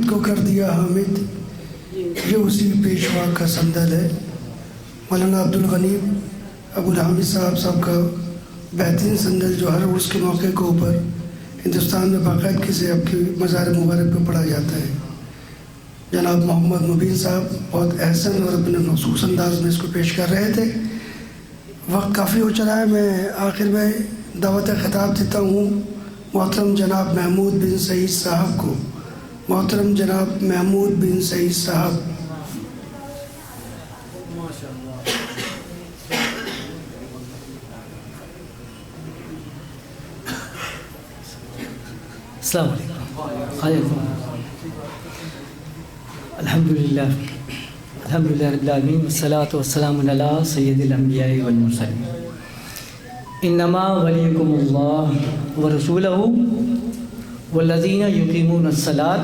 کو کر دیا حامد، یہ اسی پیشوا کا سندل ہے۔ مولانا عبدالغنی ابو الحامد صاحب کا بہترین سندل جو ہر عرس کے موقع کے اوپر ہندوستان میں باقاعدگی سے آپ کی مزار مبارک پہ پڑھا جاتا ہے۔ جناب محمد مبین صاحب بہت احسن اور اپنے مخصوص انداز میں اس کو پیش کر رہے تھے۔ وقت کافی ہو چلا ہے، میں آخر میں دعوت خطاب دیتا ہوں محترم جناب محمود بن سعید صاحب کو۔ محترم جناب محمود بن سعید صاحب۔ السلام علیکم۔ الحمدللہ رب العالمین والصلاة والسلام علی سید الانبیاء والمرسلین۔ انما ولیکم اللہ ورسولہ والذین یقیمون الصلاۃ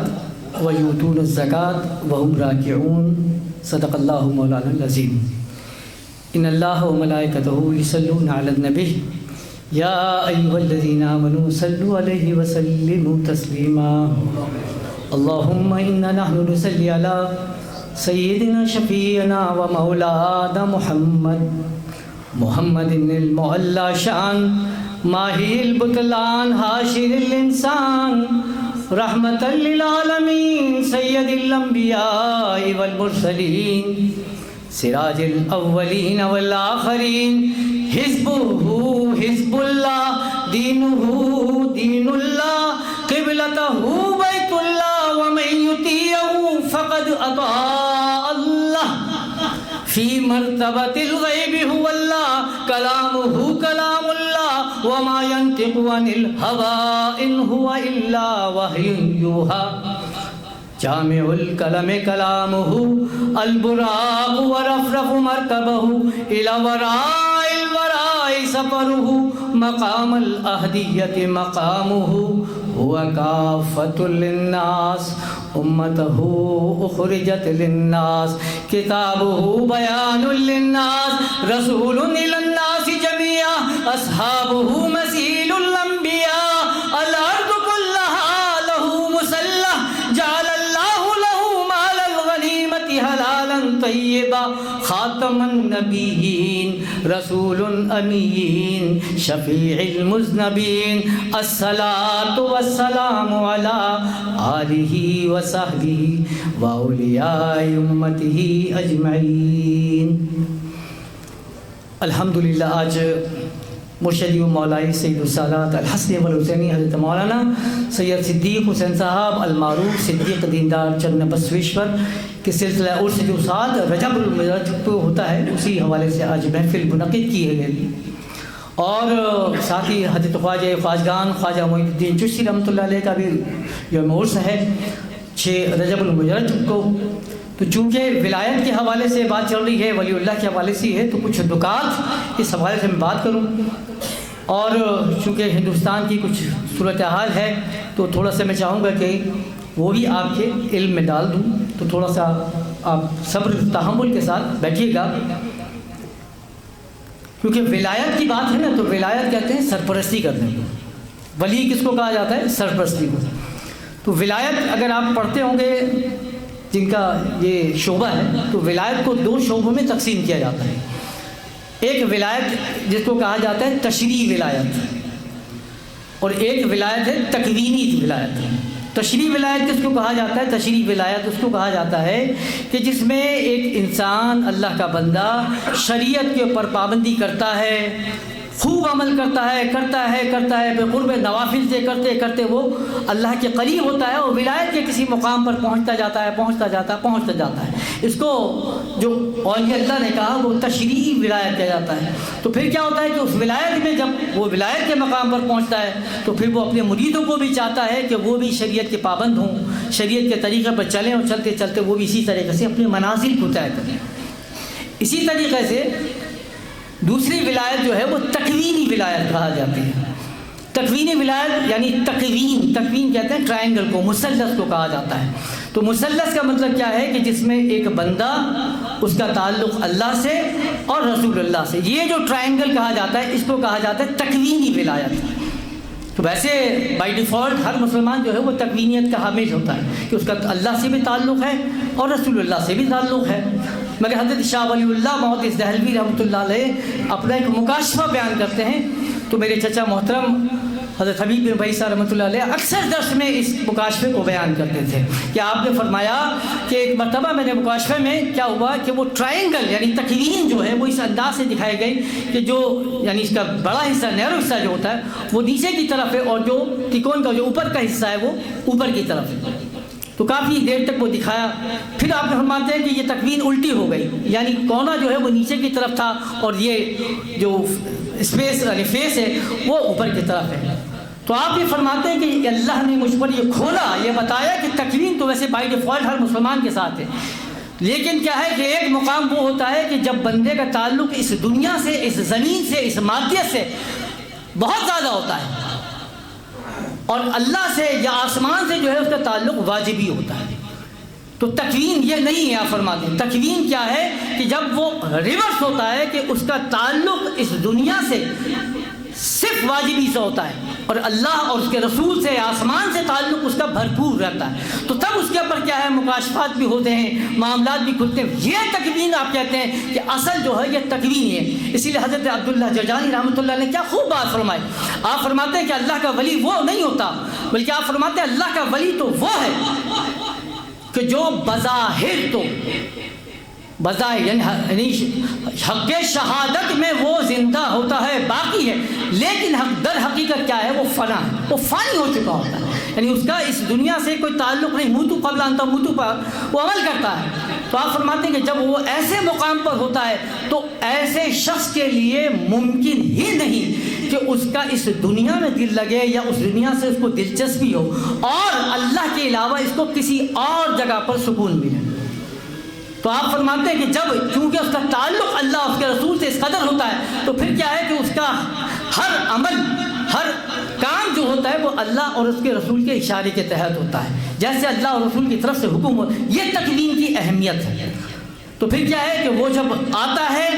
ویؤتون الزکاۃ وہم راکعون۔ صدق اللہ مولانا العظیم۔ ان اللہ وملائکتہ یصلون علی النبی یا ایھا الذین آمنوا صلوا علیہ وسلموا تسلیما۔ اللہم انا نحن نصلی علی سیدنا شفیعنا ومولانا محمد المعلی شان ماہی البطلان حاشر الانسان رحمۃ للعالمین سید الانبیاء والمرسلین سراج الاولین والآخرین حزبہ حزب اللہ دینہ دین اللہ قبلتہ بیت اللہ ومن یطیعہ فقد اطاع اللہ فی مرتبۃ الغیب هو اللہ کلامہ کلام اللہ وما ینطق عن الہوی ان هو الا وحی یوحی جامع الکلم کلامہ البراق ورفرف مرتبہ الی وراء الوراء سفرہ مقام الاہدیت مقامہ هو کافۃ للناس امتہ اخرجت للناس کتابہ بیان للناس رسول الی الناس جمیعا اصحابہ مسیل الانبیاء الارض کلہا لہ مسلح جعل اللہ لہ مال الغنیمت حلالا طیبا خاتم النبیین رسول امین شفیع المذنبین الصلاۃ والسلام علی آلہ وصحبہ واولیاء امتہ اجمعین۔ الحمدللہ آج مرشدی و مولائی سید السادات الحسنی والحسینی حضرت مولانا سید صدیق حسین صاحب المعروف صدیق دیندار چرن بسویشور کے سلسلہ عرس جو 7 رجب المدرج کو ہوتا ہے، اسی حوالے سے آج محفل منعقد کی ہے اور ساتھ ہی حضرت خواجہ خواجگان خواجہ معین الدین چشتی رحمۃ اللہ علیہ کا بھی یوم عرس ہے 6 رجب المدرج کو۔ تو چونکہ ولایت کے حوالے سے بات چل رہی ہے، ولی اللہ کے حوالے سے ہے، تو کچھ نکات اس حوالے سے میں بات کروں، اور چونکہ ہندوستان کی کچھ صورتحال ہے تو تھوڑا سا میں چاہوں گا کہ وہ بھی آپ کے علم میں ڈال دوں، تو تھوڑا سا آپ صبر تحمل کے ساتھ بیٹھیے گا، کیونکہ ولایت کی بات ہے نا، تو ولایت کہتے ہیں سرپرستی کرنے کو، ولی کس کو کہا جاتا ہے؟ سرپرستی کو۔ تو ولایت اگر آپ پڑھتے ہوں گے جن کا یہ شعبہ ہے، تو ولایت کو 2 شعبوں میں تقسیم کیا جاتا ہے۔ ایک ولایت جس کو کہا جاتا ہے تشریعی ولایت، اور ایک ولایت ہے تکوینی ولایت۔ تشریعی ولایت کس کو کہا جاتا ہے؟ تشریعی ولایت اس کو کہا جاتا ہے کہ جس میں ایک انسان اللہ کا بندہ شریعت کے اوپر پابندی کرتا ہے، خوب عمل کرتا ہے پھر قرب نوافل سے کرتے کرتے وہ اللہ کے قریب ہوتا ہے اور ولایت کے کسی مقام پر پہنچتا جاتا ہے۔ اس کو جو اولیاء اللہ نے کہا وہ تشریعی ولایت کہا جاتا ہے۔ تو پھر کیا ہوتا ہے کہ اس ولایت میں جب وہ ولایت کے مقام پر پہنچتا ہے تو پھر وہ اپنے مریدوں کو بھی چاہتا ہے کہ وہ بھی شریعت کے پابند ہوں، شریعت کے طریقے پر چلیں، اور چلتے چلتے وہ بھی اسی طریقے سے اپنے منازل کو طے کریں۔ اسی طریقے سے دوسری ولایت جو ہے وہ تکوینی ولایت کہا جاتی ہے۔ تکوینی ولایت یعنی تکوین کہتے ہیں ٹرائنگل کو، مثلث کو کہا جاتا ہے۔ تو مثلث کا مطلب کیا ہے کہ جس میں ایک بندہ اس کا تعلق اللہ سے اور رسول اللہ سے، یہ جو ٹرائنگل کہا جاتا ہے اس کو کہا جاتا ہے تکوینی ولایت۔ تو ویسے بائی ڈیفالٹ ہر مسلمان جو ہے وہ تکوینیت کا حامل ہوتا ہے کہ اس کا اللہ سے بھی تعلق ہے اور رسول اللہ سے بھی تعلق ہے. مگر حضرت شاہ ولی اللہ محدث دہلوی رحمۃ اللہ علیہ اپنا ایک مکاشفہ بیان کرتے ہیں. تو میرے چچا محترم حضرت حبیب بن بھیسا رحمۃ اللہ علیہ اکثر درس میں اس مکاشفے کو بیان کرتے تھے کہ آپ نے فرمایا کہ ایک مرتبہ میں نے مکاشفے میں کیا ہوا کہ وہ ٹرائنگل یعنی تکوین جو ہے وہ اس انداز سے دکھائی گئی کہ جو یعنی اس کا بڑا حصہ نیرو حصہ جو ہوتا ہے وہ نیچے کی طرف ہے اور جو تکون کا جو اوپر کا حصہ ہے وہ اوپر کی طرف ہے. تو کافی دیر تک وہ دکھایا. پھر آپ نے فرماتے ہیں کہ یہ تکوین الٹی ہو گئی یعنی کونا جو ہے وہ نیچے کی طرف تھا اور یہ جو اسپیس یعنی فیس ہے وہ اوپر کی طرف ہے. تو آپ یہ فرماتے ہیں کہ اللہ نے مجھ پر یہ کھولا, یہ بتایا کہ تکوین تو ویسے بائی ڈیفالٹ ہر مسلمان کے ساتھ ہے, لیکن کیا ہے کہ ایک مقام وہ ہوتا ہے کہ جب بندے کا تعلق اس دنیا سے, اس زمین سے, اس مادیت سے بہت زیادہ ہوتا ہے اور اللہ سے یا آسمان سے جو ہے اس کا تعلق واجبی ہوتا ہے. تو تکوین یہ نہیں ہے. آپ فرماتے ہیں تکوین کیا ہے کہ جب وہ ریورس ہوتا ہے کہ اس کا تعلق اس دنیا سے صرف واجبی سے ہوتا ہے اور اللہ اور اس کے رسول سے, آسمان سے تعلق اس کا بھرپور رہتا ہے. تو تب اس کے اوپر کیا ہے مکاشفات بھی ہوتے ہیں, معاملات بھی کھلتے ہیں. یہ تکوین آپ کہتے ہیں کہ اصل جو ہے یہ تکوین ہے. اسی لیے حضرت عبداللہ جرجانی رحمۃ اللہ نے کیا خوب بات فرمائی. آپ فرماتے ہیں کہ اللہ کا ولی وہ نہیں ہوتا, بلکہ آپ فرماتے ہیں اللہ کا ولی تو وہ ہے کہ جو بظاہر تو بظاہر یعنی حق شہادت میں وہ زندہ ہوتا ہے, باقی ہے, لیکن در حقیقت کیا ہے وہ فنا ہے, وہ فانی ہو چکا ہوتا ہے. یعنی اس کا اس دنیا سے کوئی تعلق نہیں. موتو قبل انتا موتو پر وہ عمل کرتا ہے. تو آپ فرماتے ہیں کہ جب وہ ایسے مقام پر ہوتا ہے تو ایسے شخص کے لیے ممکن ہی نہیں کہ اس کا اس دنیا میں دل لگے یا اس دنیا سے اس کو دلچسپی ہو اور اللہ کے علاوہ اس کو کسی اور جگہ پر سکون ملے. تو آپ فرماتے ہیں کہ جب چونکہ اس کا تعلق اللہ اور اس کے رسول سے اس قدر ہوتا ہے تو پھر کیا ہے کہ اس کا ہر عمل, ہر کام جو ہوتا ہے وہ اللہ اور اس کے رسول کے اشارے کے تحت ہوتا ہے, جیسے اللہ اور رسول کی طرف سے حکم ہو. یہ تکوین کی اہمیت ہے. تو پھر کیا ہے کہ وہ جب آتا ہے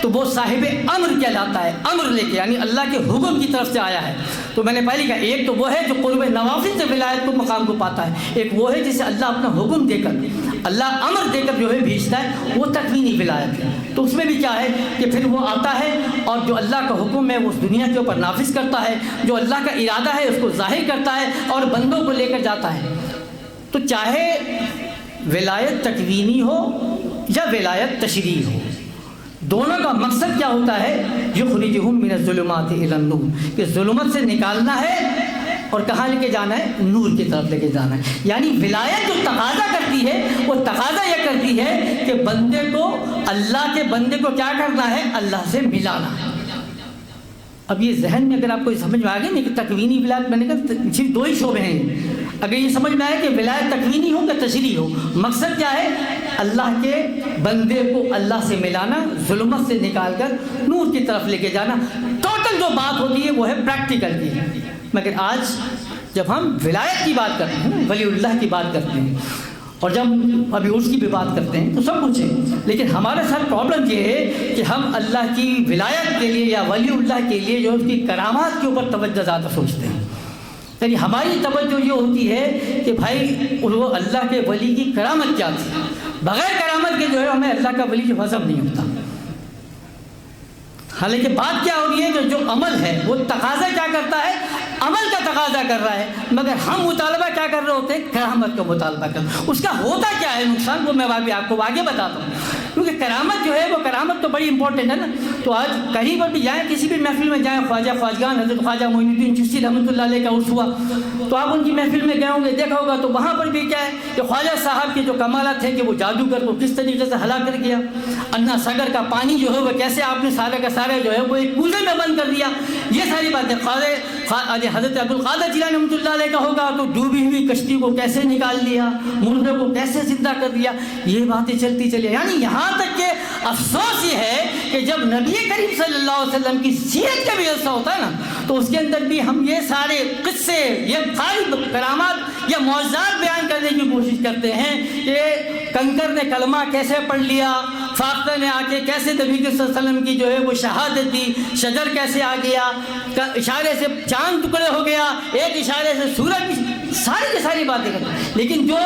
تو وہ صاحب امر کہلاتا ہے, امر لے کے یعنی اللہ کے حکم کی طرف سے آیا ہے. تو میں نے پہلے کہا ایک تو وہ ہے جو قرب نوافل سے ولایت کو مقام کو پاتا ہے, ایک وہ ہے جسے اللہ اپنا حکم دے کر, اللہ امر دے کر جو ہے بھیجتا ہے, وہ تکوینی ولایت ہے. تو اس میں بھی کیا ہے کہ پھر وہ آتا ہے اور جو اللہ کا حکم ہے وہ اس دنیا کے اوپر نافذ کرتا ہے, جو اللہ کا ارادہ ہے اس کو ظاہر کرتا ہے اور بندوں کو لے کر جاتا ہے. تو چاہے ولایت تکوینی ہو یا ولایت تشریعی ہو, دونوں کا مقصد کیا ہوتا ہے, یخرجہم من الظلمات الی النور, کہ ظلمت سے نکالنا ہے اور کہاں لے کے جانا ہے, نور کی طرف لے کے جانا ہے. یعنی ولایت جو تقاضا کرتی ہے وہ تقاضا یہ کرتی ہے کہ بندے کو, اللہ کے بندے کو کیا کرنا ہے, اللہ سے ملانا ہے. اب یہ ذہن میں اگر آپ کو سمجھ میں آ گئی نہیں کہ تکوینی ولایت, میں نے کہا صرف دو ہی شعبے ہیں. اگر یہ سمجھ میں آئے کہ ولایت تکوینی ہو کہ تشریعی ہو, مقصد کیا ہے, اللہ کے بندے کو اللہ سے ملانا, ظلمت سے نکال کر نور کی طرف لے کے جانا. ٹوٹل جو بات ہوتی ہے وہ ہے پریکٹیکل کی. مگر آج جب ہم ولایت کی بات کرتے ہیں, ولی اللہ کی بات کرتے ہیں, اور جب ابھی عرس کی بھی بات کرتے ہیں تو سب کچھ ہے, لیکن ہمارے ساتھ پرابلم یہ ہے کہ ہم اللہ کی ولایت کے لیے یا ولی اللہ کے لیے جو اس کی کرامات کے اوپر توجہ زیادہ سوچتے ہیں. یعنی ہماری توجہ یہ ہوتی ہے کہ بھائی وہ اللہ کے ولی کی کرامت کیا تھی, بغیر کرامت کے جو ہے ہمیں اللہ کا ولی جو ہضم نہیں ہوتا. حالانکہ بات کیا ہو رہی ہے کہ جو عمل ہے وہ تقاضا کیا کرتا ہے, عمل کا تقاضا کر رہا ہے, مگر ہم مطالبہ کیا کر رہے ہوتے ہیں, کرامت کا مطالبہ کر رہے ہیں. اس کا ہوتا کیا ہے نقصان, وہ میں آپ کو آگے بتاتا ہوں, کیونکہ کرامت جو ہے وہ کرامت تو بڑی امپورٹنٹ ہے نا. تو آج کہیں پر بھی جائیں, کسی بھی محفل میں جائیں, خواجہ خواجگان حضرت خواجہ معین الدین چشتی رحمۃ اللہ علیہ کا عرس ہوا تو آپ ان کی محفل میں گئے ہوں گے, دیکھا ہوگا تو وہاں پر بھی کیا ہے کہ خواجہ صاحب کے جو کمالات ہیں کہ وہ جادوگر کو کس طریقے سے ہلا کر گیا, انا ساگر کا پانی جو ہے وہ کیسے آپ نے سارے کا سارا جو ہے وہ ایک کوزے میں بند کر دیا. یہ ساری باتیں حضرت عبدالقادر جیلانی رحمۃ اللہ علیہ کا ہوگا تو ڈوبی ہوئی کشتی کو کیسے نکال دیا, مردے کو کیسے زندہ کر دیا, یہ باتیں چلتی چلی. یعنی یہاں تک کہ افسوس یہ ہے کہ جب نبی کریم صلی اللہ علیہ وسلم کی سیرت کا بھی ایسا ہوتا ہے نا تو اس کے اندر بھی ہم یہ سارے قصے، یہ ساری کرامات یا معجزات بیان کرنے کی کوشش کرتے ہیں کہ کنکر نے کلمہ کیسے پڑھ لیا، فاختہ نے آ کے کیسے نبی صلی اللہ علیہ وسلم کی جو ہے وہ شہادت دی، شجر کیسے آ گیا، اشارے سے چاند ٹکڑے ہو گیا، ایک اشارے سے سورج، ساری کی ساری باتیں کرتے ہیں، لیکن جو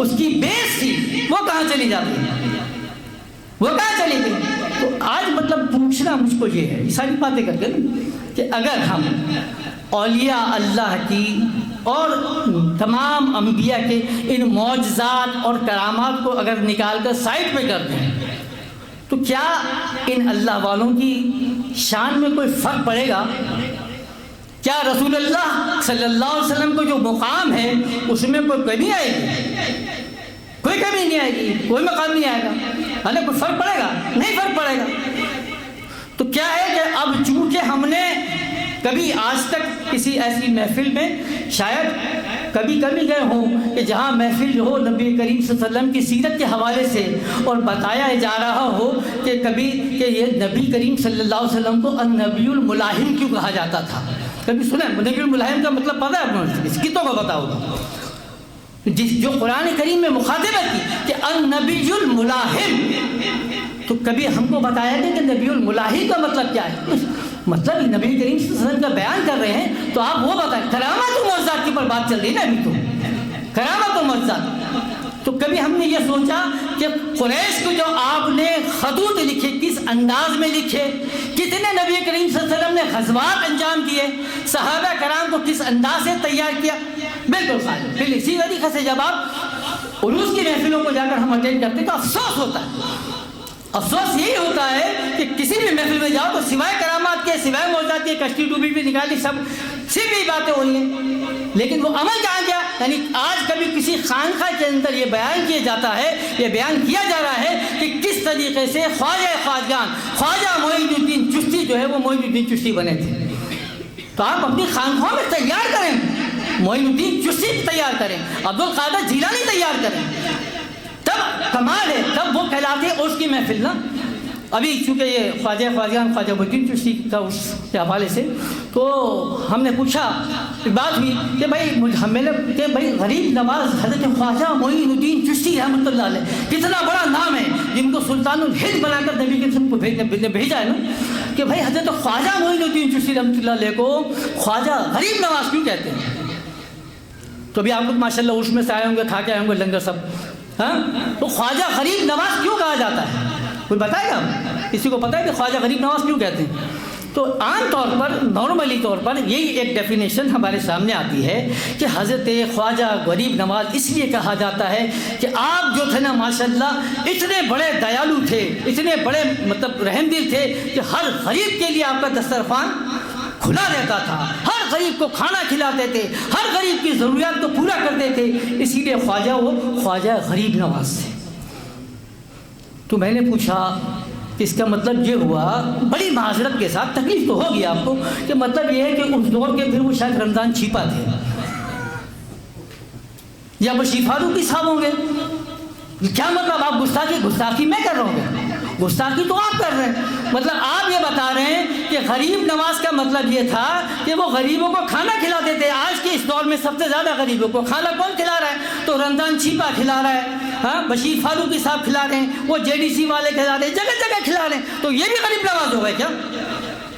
اس کی بیس تھی وہ کہاں چلی جاتی ہے، وہ کہاں چلی گئی؟ تو آج مطلب پوچھنا مجھ کو یہ ہے، یہ ساری باتیں کر کے کہ اگر ہم اولیاء اللہ کی اور تمام انبیاء کے ان معجزات اور کرامات کو اگر نکال کر سائڈ پہ کر دیں تو کیا ان اللہ والوں کی شان میں کوئی فرق پڑے گا؟ کیا رسول اللہ صلی اللہ علیہ وسلم کو جو مقام ہے اس میں کوئی کمی آئے گی؟ کوئی کمی نہیں آئے گی، کوئی مقام نہیں آئے گا، کوئی فرق پڑے گا؟ نہیں فرق پڑے گا۔ تو کیا ہے کہ اب چونکہ ہم نے کبھی آج تک کسی ایسی محفل میں شاید کبھی گئے ہوں کہ جہاں محفل جو ہو نبی کریم صلی اللہ علیہ وسلم کی سیرت کے حوالے سے اور بتایا جا رہا ہو کہ کبھی کہ یہ نبی کریم صلی اللہ علیہ وسلم کو النبی الملاحم کیوں کہا جاتا تھا؟ کبھی سنا ہے؟ نبی الملاحم کا مطلب پتہ ہے آپ نے؟ کتوں کو پتہ ہوگا؟ جو قرآن کریم میں مخاطبت کی کہ النبی الملاحم، تو کبھی ہم کو بتایا گیا کہ نبی الملاحم کا مطلب کیا ہے؟ مطلب نبی کریم صلی اللہ علیہ وسلم کا بیان کر رہے ہیں تو آپ وہ بتائیں۔ کرامات و معجزات کی پر بات چل رہی ہے نا ابھی، تو کرامات و معجزات، تو کبھی ہم نے یہ سوچا کہ قریش کو جو آپ نے خطوط لکھے کس انداز میں لکھے، کتنے نبی کریم صلی اللہ علیہ وسلم نے غزوات انجام دیے، صحابہ کرام کو کس انداز سے تیار کیا، بالکل خالی۔ پھر اسی طریقے سے جب آپ عروس کی محفلوں کو جا کر ہم اٹینڈ کرتے تو افسوس ہوتا ہے، افسوس یہی ہوتا ہے کہ کسی بھی محفل میں جاؤ تو سوائے کرامات کے، سوائے معجزات کے، کشتی ڈوبی بھی نکالی، سب صرف یہی باتیں ہو رہی ہیں، لیکن وہ عمل کہاں گیا؟ یعنی آج کبھی کسی خانقاہ کے اندر یہ بیان کیا جاتا ہے، یہ بیان کیا جا رہا ہے کہ کس طریقے سے خواجہ خواجگان خواجہ معین الدین چشتی جو ہے وہ معین الدین چشتی بنے تھے۔ تو آپ اپنی خانقاہوں میں تیار کریں، معین الدین چشتی تیار کریں، عبد القادر جیلانی تیار کریں، تب کمال ہے، تب وہ کہلاتے ہیں اس کی محفل نا۔ ابھی چونکہ یہ خواجہ خواجگان خواجہ معین الدین چشتی کا اس کے حوالے سے تو ہم نے پوچھا، ایک بات ہوئی کہ بھائی غریب نواز حضرت خواجہ معین الدین چشتی رحمۃ اللہ علیہ کتنا بڑا نام ہے، جن کو سلطان الہند بنا کر نبی کے سب کو بھیجا ہے نا، کہ بھائی حضرت خواجہ معین الدین چشتی رحمۃ اللہ علیہ کو خواجہ غریب نواز کیوں کہتے ہیں؟ تو ابھی آپ لوگ ماشاء اللہ اس میں سے آئے ہوں گے، کھا کے آئے ہوں گے لنگر سب، ہاں، تو خواجہ غریب نواز کیوں کہا جاتا ہے؟ کوئی بتائے گا؟ کسی کو پتہ ہے کہ خواجہ غریب نواز کیوں کہتے ہیں؟ تو عام طور پر نارملی طور پر یہی ایک ڈیفینیشن ہمارے سامنے آتی ہے کہ حضرت خواجہ غریب نواز اس لیے کہا جاتا ہے کہ آپ جو تھے نا ماشاءاللہ اتنے بڑے دیالو تھے، اتنے بڑے مطلب رحم دل تھے کہ ہر غریب کے لیے آپ کا دسترخوان کھلا رہتا تھا، ہر غریب کو کھانا کھلاتے تھے، ہر غریب کی ضروریات کو پورا کرتے تھے، اسی لیے خواجہ وہ خواجہ غریب نواز تھے۔ تو میں نے پوچھا کہ اس کا مطلب یہ ہوا، بڑی معذرت کے ساتھ تکلیف تو ہوگی آپ کو، کہ مطلب یہ ہے کہ اس دور کے پھر وہ شاید رمضان چھپا تھے یا بشیر فاروقی صاحب ہوں گے۔ کیا مطلب آپ گستاخی میں کر رہے ہوں گے؟ گستاخی تو آپ کر رہے ہیں، مطلب آپ یہ بتا رہے ہیں کہ غریب نواز کا مطلب یہ تھا کہ وہ غریبوں کو کھانا کھلاتے تھے۔ آج کے اس دور میں سب سے زیادہ غریبوں کو کھانا کون کھلا رہا ہے؟ تو رمضان چھپا کھلا رہا ہے، ہاں، بشیر فاروقی صاحب کھلا رہے ہیں، وہ JDC والے کھلا رہے ہیں، جگہ جگہ کھلا رہے ہیں، تو یہ بھی غریب نواز ہو گئے کیا؟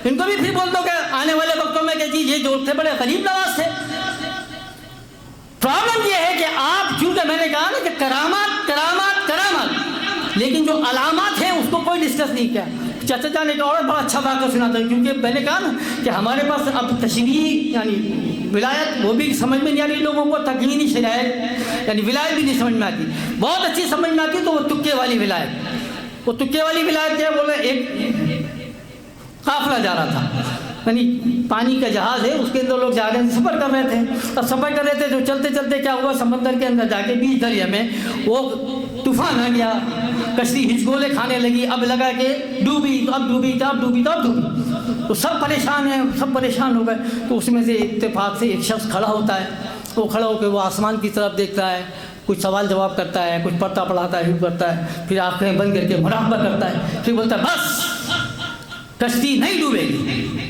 ان کو بھی پھر بول دو کہ آنے والے وقتوں میں کہ جی یہ جو تھے بڑے غریب نواز تھے۔ پرابلم یہ ہے کہ آپ، چونکہ میں نے کہا نا کہ کرامات کرامات کرامات، لیکن جو علامات ہیں اس کو کوئی ڈسکس نہیں کیا۔ چچا جان ایک اور بڑا اچھا واقعہ سناتا ہے، کیونکہ میں نے کہا نا کہ ہمارے پاس اب تشریح یعنی ولایت وہ بھی سمجھ میں نہیں آ رہی لوگوں کو، تقوینی شرائط یعنی ولایت بھی نہیں سمجھ میں آتی، بہت اچھی سمجھ میں آتی تو وہ تکے والی ولایت۔ وہ تکے والی ولایت کیا بولے، ایک قافلہ جا رہا تھا، یعنی پانی کا جہاز ہے، اس کے اندر لوگ جا رہے ہیں، سفر کر رہے تھے، اب سفر کر رہے تھے تو چلتے چلتے کیا ہوا، سمندر کے اندر جا کے بیچ دریا میں وہ طوفان آ گیا، کشتی ہچکولے کھانے لگی، اب لگا کہ ڈوبی تو اب ڈوبی تو اب ڈوبی تو اب ڈوبی، تو سب پریشان ہیں، سب پریشان ہو گئے۔ تو اس میں سے اتفاق سے ایک شخص کھڑا ہوتا ہے، وہ کھڑا ہو کے وہ آسمان کی طرف دیکھتا ہے، کچھ سوال جواب کرتا ہے، کچھ پڑھتا پڑھاتا ہے، کرتا ہے، پھر آنکھیں بند کر کے مراقبہ کرتا ہے، پھر بولتا ہے بس کشتی نہیں ڈوبے گی۔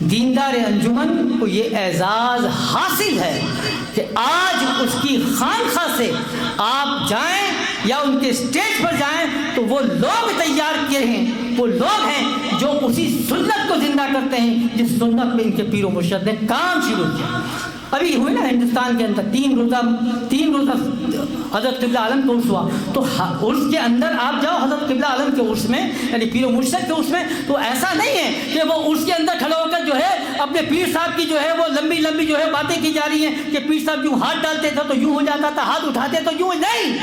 دیندار انجمن کو یہ اعزاز حاصل ہے کہ آج اس کی خانقاہ سے آپ جائیں یا ان کے اسٹیج پر جائیں تو وہ لوگ تیار کیے ہیں، وہ لوگ ہیں جو اسی سنت کو زندہ کرتے ہیں جس سنت میں ان کے پیر و مرشد نے کام شروع کیا۔ ابھی ہوئے نا ہندوستان کے اندر تین روزہ حضرت قبلہ عالم کا عرس ہوا، تو عرس کے اندر آپ جاؤ حضرت قبلہ عالم کے عرس میں، یعنی پیر و مرشد کے عرس میں، تو ایسا نہیں ہے کہ وہ عرس کے اندر کھڑا ہو کر جو ہے اپنے پیر صاحب کی جو ہے وہ لمبی لمبی جو ہے باتیں کی جا رہی ہیں کہ پیر صاحب یوں ہاتھ ڈالتے تھے تو یوں ہو جاتا تھا، ہاتھ اٹھاتے تو یوں، نہیں،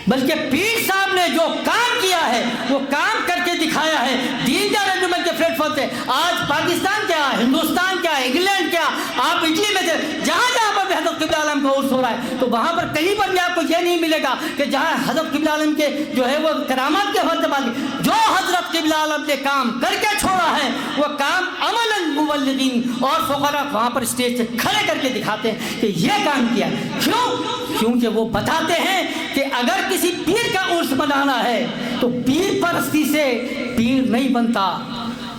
بلکہ پیر صاحب نے جو کام کیا ہے وہ کام کر کے دکھایا ہے دیندار انجمن کے پلیٹ فارم سے۔ آج پاکستان کیا، ہندوستان کیا، انگلینڈ کیا، آپ اٹلی میں جہاں جہاں پر بھی حضرت قبلہ عالم کا عرس ہو رہا ہے تو وہاں پر کہیں پر بھی آپ کو یہ نہیں ملے گا کہ جہاں حضرت قبلہ عالم کے جو ہے وہ کرامات کے حوالے سے جو حضرت قبلہ عالم نے کام کر کے چھوڑا ہے وہ کام عملاً مبلغین اور فقراء وہاں پر اسٹیج سے کھڑے کر کے دکھاتے ہیں کہ یہ کام کیا۔ کیونکہ وہ بتاتے ہیں کہ اگر کسی پیر کا عرس منانا ہے تو پیر پرستی سے پیر نہیں بنتا۔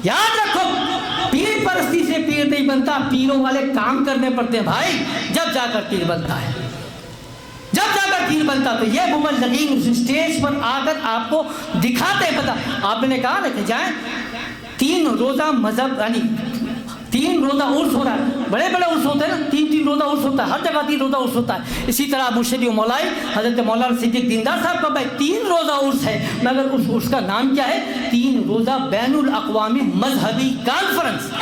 یاد رکھو، پیر پرستی سے پیر نہیں بنتا، پیروں والے کام کرنے پڑتے ہیں بھائی، جب جا کر پیر بنتا ہے، جب جا کر پیر بنتا۔ تو یہ مبلغین اس اسٹیج پر آ کر آپ کو دکھاتے ہیں۔ پتہ آپ نے کہا نا کہ جائیں 3 روزہ مذہب، یعنی 3 روزہ عرس ہو رہا ہے، بڑے بڑے عرس ہوتے ہیں نا، 3 روزہ عرس ہوتا ہے، ہر جگہ 3 روزہ عرس ہوتا ہے۔ اسی طرح مرشد و مولائی حضرت مولانا صدیق دیندار صاحب کا بھائی 3 روزہ عرس ہے، مگر اس عرس کا نام کیا ہے؟ 3 روزہ بین الاقوامی مذہبی کانفرنس۔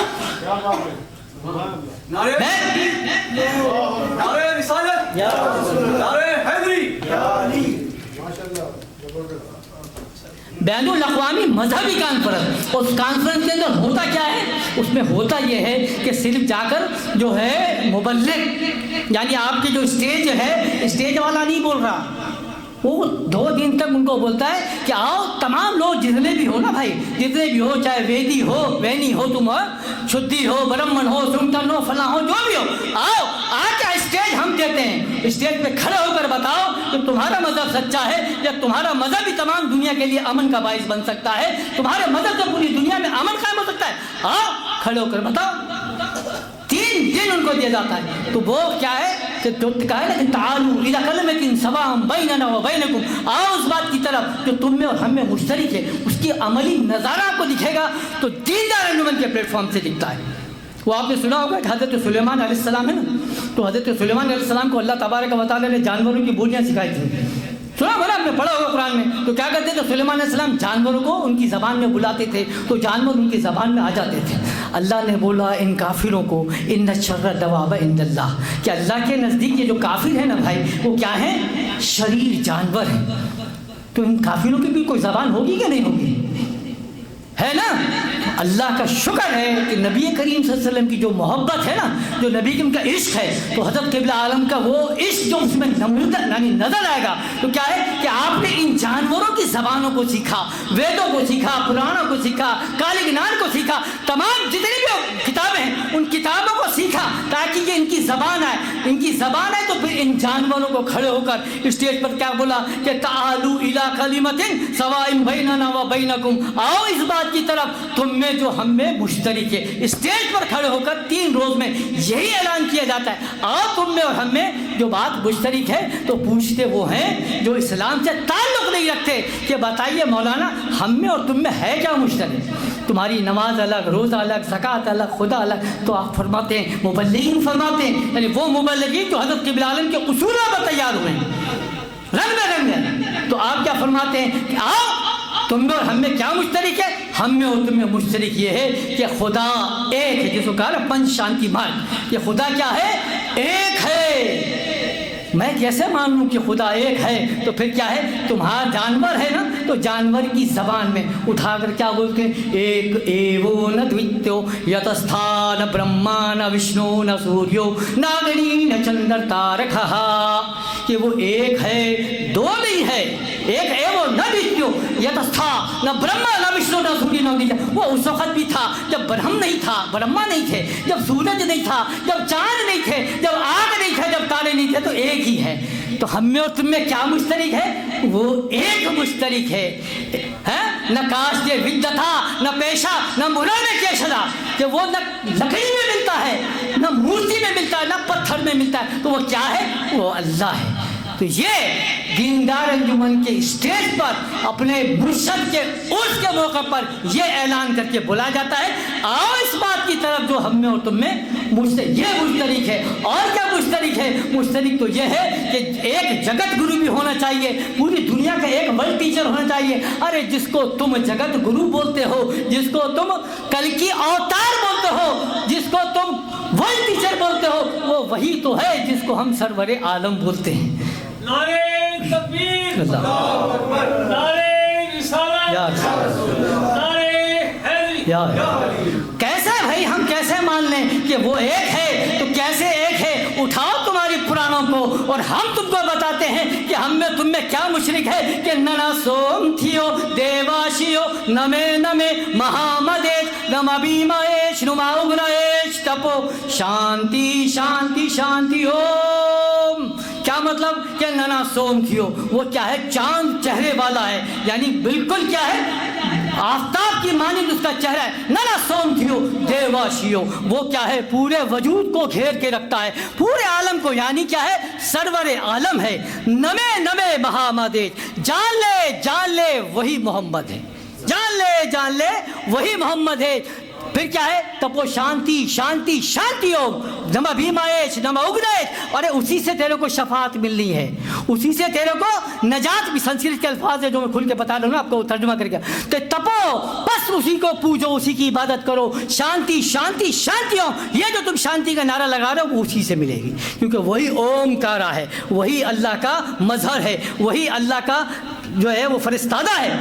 بین الاقوامی مذہبی کانفرنس، اس کانفرنس کے اندر ہوتا کیا ہے؟ اس میں ہوتا یہ ہے کہ صرف جا کر جو ہے مبلغ، یعنی آپ کی جو اسٹیج ہے، اسٹیج والا نہیں بول رہا، وہ 2 دن تک ان کو بولتا ہے کہ آؤ تمام لوگ جتنے بھی ہو نا بھائی، جتنے بھی ہو، چاہے ویدی ہو، وینی ہو، تم شدھی ہو، برہمن ہو، سنتن ہو، فلاں ہو، جو بھی ہو، آؤ آ کے اسٹیج ہم دیتے ہیں، اسٹیج پہ کھڑے ہو کر بتاؤ کہ تمہارا مذہب سچا ہے یا تمہارا مذہب ہی تمام دنیا کے لیے امن کا باعث بن سکتا ہے، تمہارے مذہب سے پوری دنیا میں امن قائم ہو سکتا ہے، آؤ کھڑے ہو کر بتاؤ۔ 3 دن ان کو دیا جاتا ہے۔ تو وہ کیا ہے کہ کہا ہے نا تعالوا الی کلمۃ سواء بیننا وبینکم، آؤ اس بات کی طرف جو تم میں اور ہم میں مشترک ہے، اس کی عملی نظارہ آپ کو دکھے گا۔ تو دیندار انجمن کے پلیٹ فارم سے دکھتا ہے۔ وہ آپ نے سنا ہوگا کہ حضرت سلیمان علیہ السلام ہے نا، تو حضرت سلیمان علیہ السلام کو اللہ تبارک و تعالیٰ نے جانوروں کی بولیاں سکھائی تھیں، سنا ہوگا، آپ نے پڑھا ہوگا قرآن میں۔ تو کیا کرتے تھے سلیمان علیہ السلام؟ جانوروں کو ان کی زبان میں بلاتے تھے تو جانور ان کی زبان میں آ جاتے تھے۔ اللہ نے بولا ان کافروں کو ان شر الدواب عند اللہ، کہ اللہ کے نزدیک یہ جو کافر ہیں نا بھائی، وہ کیا ہیں؟ شریر جانور ہیں۔ تو ان کافروں کی بھی کوئی زبان ہوگی کہ نہیں ہوگی؟ ہے نا؟ اللہ کا شکر ہے کہ نبی کریم صلی اللہ علیہ وسلم کی جو محبت ہے نا، جو نبی کریم کا عشق ہے، تو حضرت قبلہ عالم کا وہ عشق جو اس میں نظر آئے گا، تو کیا ہے کہ آپ نے ان جانوروں کی زبانوں کو سیکھا، ویدوں کو سیکھا، پرانوں کو سیکھا، کالی گنان کو سیکھا، تمام جتنی بھی کتابیں ہیں ان کتابوں کو سیکھا تاکہ یہ ان کی زبان آئے، ان کی زبان آئے۔ تو پھر ان جانوروں کو کھڑے ہو کر اسٹیج پر کیا بولا کہ تعالوا الی کلمۃ سواء بیننا وبینکم، آؤ اس بات کی طرف تم میں جو ہم میں مشترک ہے۔ اسٹیج پر کھڑے ہو کر 3 روز میں یہی اعلان کیا جاتا ہے، آؤ تم میں اور ہم میں جو بات مشترک ہے۔ تو پوچھتے وہ ہیں جو اسلام سے تعلق نہیں رکھتے کہ بتائیے مولانا ہم میں اور تم میں ہے کیا مشترک؟ تمہاری نماز الگ، روزہ الگ، زکوٰۃ الگ، خدا الگ۔ تو آپ فرماتے ہیں مبلغین فرماتے ہیں، یعنی وہ مبلغین جو حضرت قبلہ عالم کے اصولوں پر تیار ہوئے ہیں رنگ میں رنگ ہے۔ تو آپ کیا فرماتے ہیں کہ آؤ تم میں اور ہم میں کیا مشترک ہے؟ ہم میں اور تم میں مشترک یہ ہے کہ خدا ایک ہے، جس کو کہا نا پنچ شانتی مارگ، کہ خدا کیا ہے؟ ایک ہے۔ میں کیسے مان لوں کہ خدا ایک ہے؟ تو پھر کیا ہے؟ تمہارا جانور ہے نا، تو جانور کی زبان میں اٹھا کر کیا بولتے ہیں؟ ایک ایو ن دویتیو یتستھا ن برہما ن وشنو ن سوریو ناگنی ن چندر تارکھہ، کہ وہ ایک ہے، 2 نہیں ہے، ایک ایو ن دویتیو یتستھا نہ برہما نہ وشنو نہ سوریو نہ، وہ اس وقت بھی تھا جب برہم نہیں تھا، برہما نہیں تھے، جب سورج نہیں تھا، جب چاند نہیں تھے، جب آگ نہیں تھے، جب تارے نہیں تھے، تو ایک ہی ہے۔ تو ہم میں اور تم میں کیا مشترک ہے؟ وہ ایک مشترک ہے۔ نہ کاشت ود تھا، نہ پیشہ، نہ مراد کیشدا، کہ وہ نہ لکڑی میں ملتا ہے، نہ مورتی میں ملتا ہے، نہ پتھر میں ملتا ہے، تو وہ کیا ہے؟ وہ اللہ ہے۔ تو یہ دیندار انجمن کے اسٹیج پر اپنے مرشد کے عرس کے موقع پر یہ اعلان کر کے بلا جاتا ہے، آؤ اس بات کی طرف جو ہم میں اور تم میں یہ مشترک ہے۔ اور کیا مشترک ہے؟ مشترک تو یہ ہے کہ ایک جگت گرو بھی ہونا چاہیے، پوری دنیا کا ایک ورلڈ ٹیچر ہونا چاہیے۔ ارے جس کو تم جگت گرو بولتے ہو، جس کو تم کل کی اوتار بولتے ہو، جس کو تم ورلڈ ٹیچر بولتے ہو، وہ وہی تو ہے جس کو ہم سرور عالم بولتے ہیں۔ نعرہ تکبیر، نعرہ رسالت، نعرہ حیدری۔ کیسے بھائی ہم کیسے مان لیں کہ وہ ایک ہے؟ تو کیسے ایک ہے؟ اٹھاؤ تمہاری پرانوں کو اور ہم تم کو بتاتے ہیں کہ ہم میں تم میں کیا مشرک ہے کہ ننا سوم تھیو دیواشیو نمے نمے مہامدیش نمابیمایش نماؤگنایش تپو شانتی شانتی شانتی اوم۔ کیا مطلب کہ ننا سوم تھیو، وہ کیا ہے؟ چاند چہرے والا ہے، یعنی بالکل کیا ہے؟ آفتاب کی مانند اس کا چہرہ ہے۔ ننا سوم تھیو دیواشیو، وہ کیا ہے؟ پورے وجود کو گھیر کے رکھتا ہے، پورے عالم کو، یعنی کیا ہے؟ سرور عالم ہے۔ نمے نمے مہامدیش، جان لے وہی محمد ہے، جان لے وہی محمد ہے۔ پھر کیا ہے؟ تپو شانتی شانتی شانتی اوم نما بھیمایش نما اگنیش، اور اسی سے تیرے کو شفاعت ملنی ہے، اسی سے تیرے کو نجات بھی۔ سنسکرت کے الفاظ ہے جو میں کھل کے بتا رہا ہوں آپ کو ترجمہ کر کے، تو تپو بس اسی کو پوجو، اسی کی عبادت کرو، شانتی شانتی شانتی اوم۔ یہ جو تم شانتی کا نعرہ لگا رہے ہو وہ اسی سے ملے گی، کیونکہ وہی اومکارا ہے، وہی اللہ کا مظہر ہے، وہی اللہ کا جو ہے وہ فرستادہ ہے۔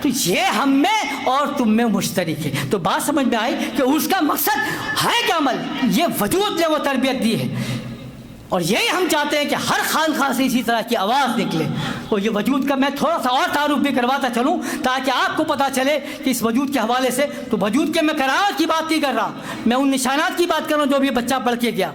تو یہ ہم میں اور تم میں مشترک ہے۔ تو بات سمجھ میں آئی کہ اس کا مقصد ہے کیا عمل؟ یہ وجود نے وہ تربیت دی ہے، اور یہی ہم چاہتے ہیں کہ ہر خانقاہ سے اسی طرح کی آواز نکلے۔ اور یہ وجود کا میں تھوڑا سا اور تعارف بھی کرواتا چلوں تاکہ آپ کو پتہ چلے کہ اس وجود کے حوالے سے، تو وجود کے میں کرامت کی بات نہیں کر رہا، میں ان نشانات کی بات کر رہا ہوں جو ابھی بچہ پڑھ کے گیا،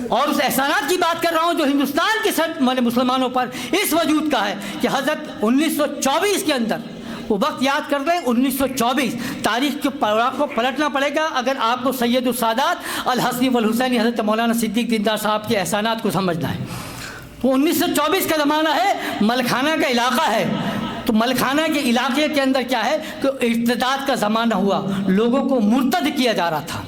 اور اس احسانات کی بات کر رہا ہوں جو ہندوستان کے مسلمانوں پر اس وجود کا ہے کہ حضرت 1924 کے اندر، وہ وقت یاد کر لیں 1924، تاریخ کے پڑاؤ کو پلٹنا پڑے گا اگر آپ کو سید السادات الحسنی والحسینی حضرت مولانا صدیق دیندار صاحب کے احسانات کو سمجھنا ہے۔ تو 1924 کا زمانہ ہے، ملکھانہ کا علاقہ ہے۔ تو ملکھانہ کے علاقے کے اندر کیا ہے کہ ارتداد کا زمانہ ہوا، لوگوں کو مرتد کیا جا رہا تھا۔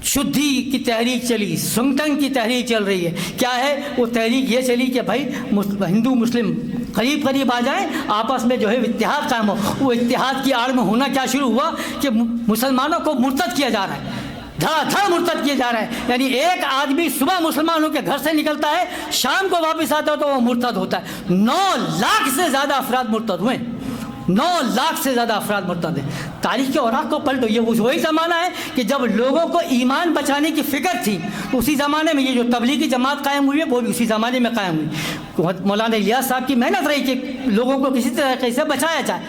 شدھی کی تحریک چلی، سنگٹنگ کی تحریک چل رہی ہے۔ کیا ہے وہ تحریک؟ یہ چلی کہ بھائی ہندو مسلم قریب قریب آ جائیں، آپس میں جو ہے اتحاد قائم ہو۔ وہ اتحاد کی آڑ میں ہونا کیا شروع ہوا کہ مسلمانوں کو مرتد کیا جا رہا ہے، دھڑا دھڑ مرتد کیا جا رہا ہے۔ یعنی ایک آدمی صبح مسلمانوں کے گھر سے نکلتا ہے، شام کو واپس آتا ہے تو وہ مرتد ہوتا ہے۔ 9 لاکھ سے زیادہ افراد مرتد ہوئے، 9 لاکھ سے زیادہ افراد مرتد ہیں۔ تاریخ کے اوراق کو پلٹو، یہ وہی زمانہ ہے کہ جب لوگوں کو ایمان بچانے کی فکر تھی، تو اسی زمانے میں یہ جو تبلیغی جماعت قائم ہوئی ہے وہ بھی اسی زمانے میں قائم ہوئی۔ مولانا الیاس صاحب کی محنت رہی کہ لوگوں کو کسی طریقے سے بچایا جائے۔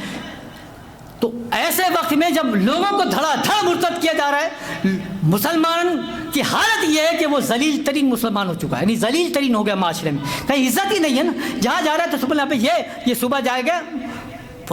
تو ایسے وقت میں جب لوگوں کو دھڑا دھڑ مرتد کیا جا رہا ہے، مسلمان کی حالت یہ ہے کہ وہ ذلیل ترین مسلمان ہو چکا ہے، یعنی ذلیل ترین ہو گیا معاشرے میں، کہیں عزت ہی نہیں ہے نا۔ جہاں جا رہا ہے تو صبح پہ یہ صبح جائے گا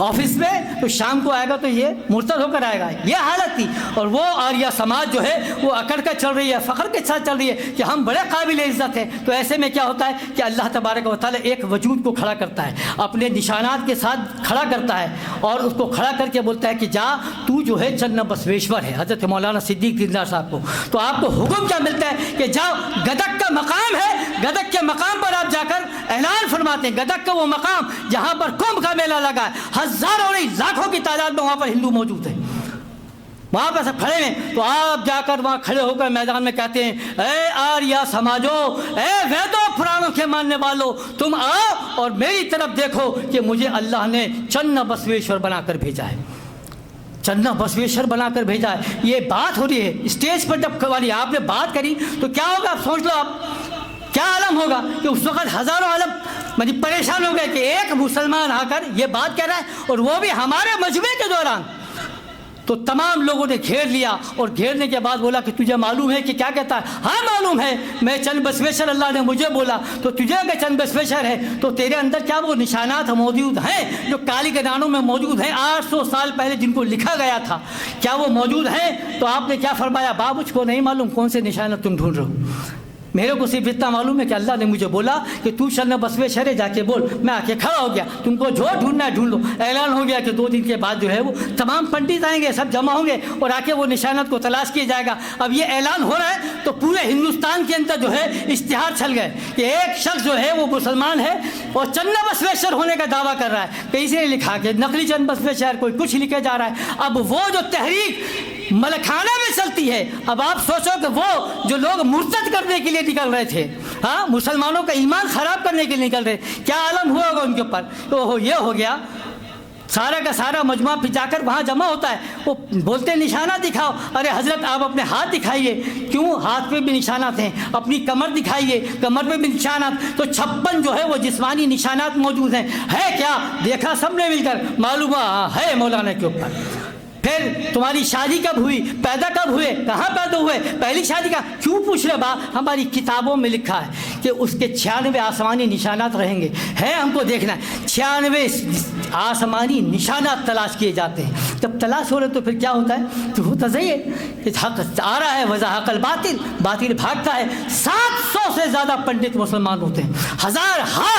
آفس میں تو شام کو آئے گا تو یہ مرتد ہو کر آئے گا، یہ حالت تھی۔ اور وہ آریہ سماج جو ہے وہ اکڑ کر چل رہی ہے، فخر کے ساتھ چل رہی ہے کہ ہم بڑے قابل عزت ہیں۔ تو ایسے میں کیا ہوتا ہے کہ اللہ تبارک و تعالیٰ ایک وجود کو کھڑا کرتا ہے، اپنے نشانات کے ساتھ کھڑا کرتا ہے، اور اس کو کھڑا کر کے بولتا ہے کہ جا تو جو ہے چند بسویشور ہے، حضرت مولانا صدیق دیندار صاحب کو۔ تو آپ کو حکم کیا ملتا ہے کہ جاؤ، گدک کا مقام ہے، گدک کے مقام پر آپ جا کر اعلان فرماتے ہیں۔ گدک کا وہ مقام جہاں پر کمبھ کا میلہ لگا ہے، ہزاروں نہیں لاکھوں کی تعداد میں وہاں پر ہندو موجود ہیں، وہاں پر سب کھڑے ہیں۔ تو آپ جا کر وہاں کھڑے ہو کر میدان میں کہتے ہیں، اے آریہ سماجو، اے ویدوں پرانوں کے ماننے والو، تم آؤ اور میری طرف دیکھو کہ مجھے اللہ نے چند بسویشور بنا کر بھیجا ہے، چند بسویشور بنا کر بھیجا ہے۔ یہ بات ہو رہی ہے اسٹیج پر، جب آپ نے بات کری تو کیا ہوگا؟ آپ سوچ لو، آپ کیا عالم ہوگا کہ اس وقت ہزاروں عالم پریشان ہو گئے کہ ایک مسلمان آ کر یہ بات کہہ رہا ہے، اور وہ بھی ہمارے مجمع کے دوران، تو تمام لوگوں نے گھیر لیا اور گھیرنے کے بعد بولا کہ تجھے معلوم ہے کہ کیا کہتا ہے؟ ہاں معلوم ہے، میں چند بسویشور اللہ نے مجھے بولا، تو تجھے اگر چند بسویشور ہے تو تیرے اندر کیا وہ نشانات موجود ہیں جو کالی گدانوں میں موجود ہیں 800 سال پہلے جن کو لکھا گیا تھا، کیا وہ موجود ہیں؟ تو آپ نے کیا فرمایا؟ با مجھ کو نہیں معلوم کون سے نشانات تم ڈھونڈ رہے ہو، میرے کو صرف اتنا معلوم ہے کہ اللہ نے مجھے بولا کہ تو چند بسویشور ہے، جا کے بول۔ میں آ کے کھڑا ہو گیا، تم کو جو ڈھونڈنا ہے ڈھونڈ لو۔ اعلان ہو گیا کہ 2 دن کے بعد جو ہے وہ تمام پنڈت آئیں گے، سب جمع ہوں گے اور آ کے وہ نشانات کو تلاش کیا جائے گا۔ اب یہ اعلان ہو رہا ہے تو پورے ہندوستان کے اندر جو ہے اشتہار چھل گئے کہ ایک شخص جو ہے وہ مسلمان ہے اور چند بسویشور ہونے کا دعویٰ کر رہا ہے، کہیں سے نہیں لکھا کہ نقلی چند بسویشور، کوئی کچھ لکھے جا رہا ہے۔ اب وہ جو تحریک ملکھانہ میں چلتی ہے، اب آپ سوچو کہ وہ جو لوگ مرتد کرنے کے لیے نکل رہے تھے، ہاں مسلمانوں کا ایمان خراب کرنے کے لیے نکل رہے، کیا عالم ہوا ہوگا ان کے اوپر؟ تو یہ ہو گیا، سارا کا سارا مجمع پھر جا کر وہاں جمع ہوتا ہے، وہ بولتے نشانہ دکھاؤ۔ ارے حضرت آپ اپنے ہاتھ دکھائیے، کیوں؟ ہاتھ پہ بھی نشانات ہیں، اپنی کمر دکھائیے، کمر پہ بھی نشانات، تو 56 جو ہے وہ جسمانی نشانات موجود ہیں۔ ہے کیا؟ دیکھا سب نے مل کر، معلوم ہے مولانا کے اوپر۔ پھر تمہاری شادی کب ہوئی؟ پیدا کب ہوئے؟ کہاں پیدا ہوئے؟ پہلی شادی کا کیوں پوچھ رہے با؟ ہماری کتابوں میں لکھا ہے کہ اس کے 96 آسمانی نشانات رہیں گے، ہے ہم کو دیکھنا ہے۔ 96 آسمانی نشانات تلاش کیے جاتے ہیں، جب تلاش ہو رہے تو پھر کیا ہوتا ہے؟ تو ہوتا صحیح ہے کہ حق آ رہا ہے، وضاحق الباطل، باطل بھاگتا ہے۔ 700 سے زیادہ پنڈت مسلمان ہوتے ہیں، ہزارہا